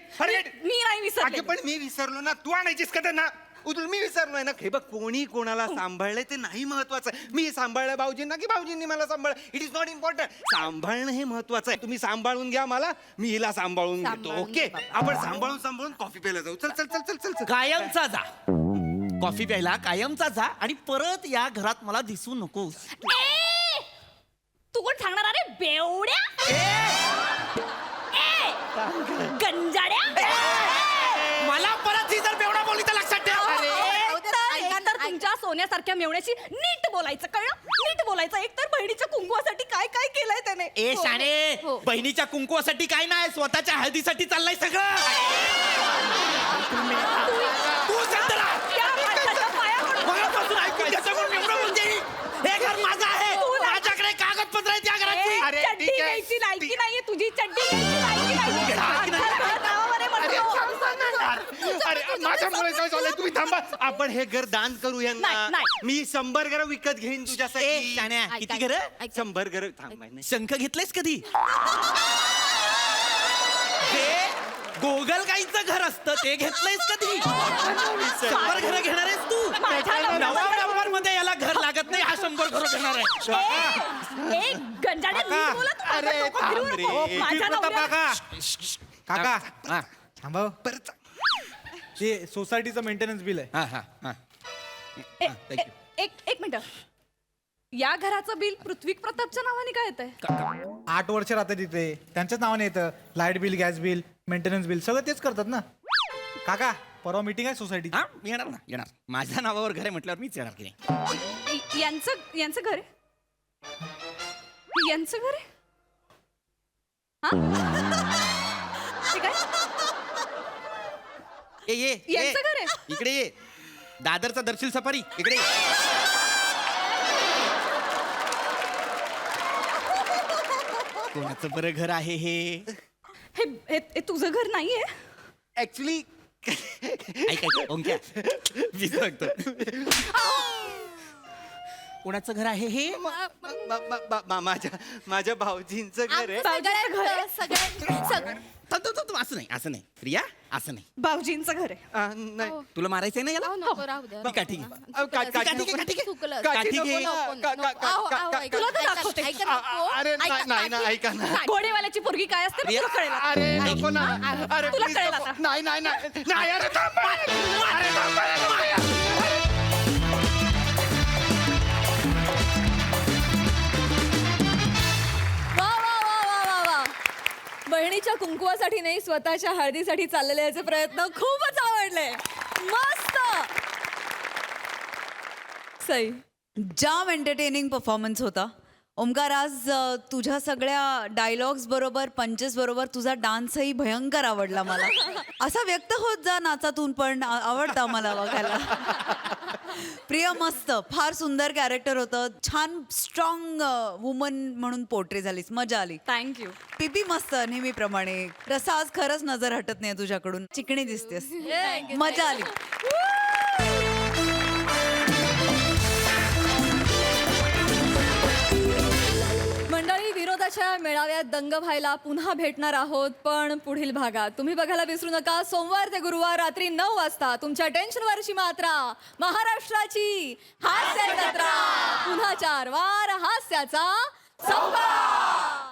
मी नाही विसरले. पण मी विसरलो ना, तू आणायचीस का त्यांना? उदून मी विसरलोय ना. हे बघ, कोणी कोणाला सांभाळलंय ते नाही महत्वाचं आहे. मी सांभाळलं भाऊजींना की भाऊजींनी मला सांभाळलं, इट इज नॉट इम्पॉर्टंट. सांभाळणं हे महत्वाचं आहे. तुम्ही सांभाळून घ्या मला, मी हिला सांभाळून घेतो. सांभाळून ओके, घे बाबा. आपण सांभाळून कॉफी प्यायला जाऊ. चल चल चल चल चल चल. कायमचा जा कॉफी प्यायला, कायमचा जा आणि परत या घरात मला दिसू नको. ए! तू कोण सांगणार? अरे बेवड्या, गंजाड्या. मला परत ही जर बेवडा बोलली तर लक्षात ठेव. एकतर तुमच्या सोन्यासारख्या मेवण्याशी नीट बोलायचं, कळलं? नीट बोलायचं. एकतर बहिणीच्या कुंकवासाठी काय काय केलंय त्याने. ए शाणे, हो. बहिणीच्या कुंकवासाठी काय नाही, स्वतःच्या हळदीसाठी चाललंय सगळं. तू शांत राहा. त्या माणसाच्या पाया पडून. मगापासून ऐकून घेतो म्हणून एवढं बोलते ही. हे घर माझं आहे, माझ्याकडे कागदपत्र आहेत त्या घराची. अरे, चड्डी ठीक आहे. घ्यायची लायकी नाहीये तुझी, चड्डी घ्यायची लायकी नाहीये. नावावर म्हणतो. अरे माझ्यामुळे काय झालंय, तुम्ही थांबा. आपण हे घर दान करू यांना. नाही, नाही. मी 100 घरं विकत घेईन ए तुझ्यासाठी. शाण्या, किती घर? 100 घरं. थांब नाही. शंख घेतलंयस कधी? ते गोगलगाईचं घर असतं, ते घेतलंयस कधी? 100 घरं घेणार आहेस तू? नवा मध्ये याला घर लागत नाही, हा 100 घरं घेणार आहे. ए, गंजाड्या, नीट बोला तू. माझं डोकं फिरवू थांब रे. नको. माझ्या नवऱ्या- काका हा, थांबा. ते सोसायटीचं मेंटेनन्स बिल आहे. हा, हा, हा. एक मिनिट. या घराचं बिल पृथ्वी प्रतापच्या नावाने काय येतंय? 8 वर्ष राहतात तिथे, त्यांच्याच नावाने येतं. Light bill, gas bill, maintenance bill सगळं तेच करतात ना. काका परवा मीटिंग आहे सोसायटी. हा, मी येणार ना, येणार. माझ्या नावावर घर आहे म्हटल्यावर मीच येणार की नाही. यांचं घर आहे? यांचं घर आहे? हा? ते काय? ये यांचं घर आहे? इकडे ये. दादरचा दर्शील सफारी इकडे ये. कोणाचं बरं घर आहे हे? हे तुझं घर नाहीये? ऍक्च्युली ऐक ओंक्या, मी सांगतो. कोणाचं घर आहे हे? माझ्या भाऊजींचं घर आहे. असं नाही, असं नाही प्रिया, असं नाही. भाऊजींचं घर आहे. नाही. तुला मारायचंय ना याला? ठीक आहे, ठीक आहे. तुला तर दाखवते. अरे नाही ना, ऐका ना. घोडेवाल्याची पोरगी काय असते ना, तुला कळेल आता. अरे नको ना. अरे तुला please कळेल नको. आता. नाही नाही नाही नाही. अरे थांब. अरे थांब. वा वा वा वा वा वा. बहिणीच्या कुंकुवासाठी नाही, स्वतःच्या हळदीसाठी चाललेले याचे प्रयत्न खूपच आवडले. मस्त. सई. जाम एंटरटेनिंग परफॉर्मन्स होता. ओमकार, आज तुझ्या सगळ्या डायलॉग्स बरोबर पंचेस बरोबर तुझा डान्सही भयंकर आवडला मला. असा व्यक्त होत जा नाचातून, पण आवडता मला बघायला. प्रिया, मस्त, फार सुंदर कॅरेक्टर होतं. छान स्ट्रॉंग वुमन म्हणून पोर्ट्रे झालीस, मजा आली. थँक्यू. पीपी मस्त नेहमीप्रमाणे. रसा आज खरंच नजर हटत नाही तुझ्याकडून, चिकणी दिसतेस, मजा आली. मंडळी, विरोधाच्या मेळाव्यात दंग व्हायला पुन्हा भेटणार आहोत, पण पुढील भागात. तुम्ही बघायला विसरू नका, सोमवार ते गुरुवार रात्री 9 वाजता तुमच्या टेन्शनवरची मात्रा, महाराष्ट्राची हास्य जत्रा. पुन्हा 4 वार हास्याचा संवाद.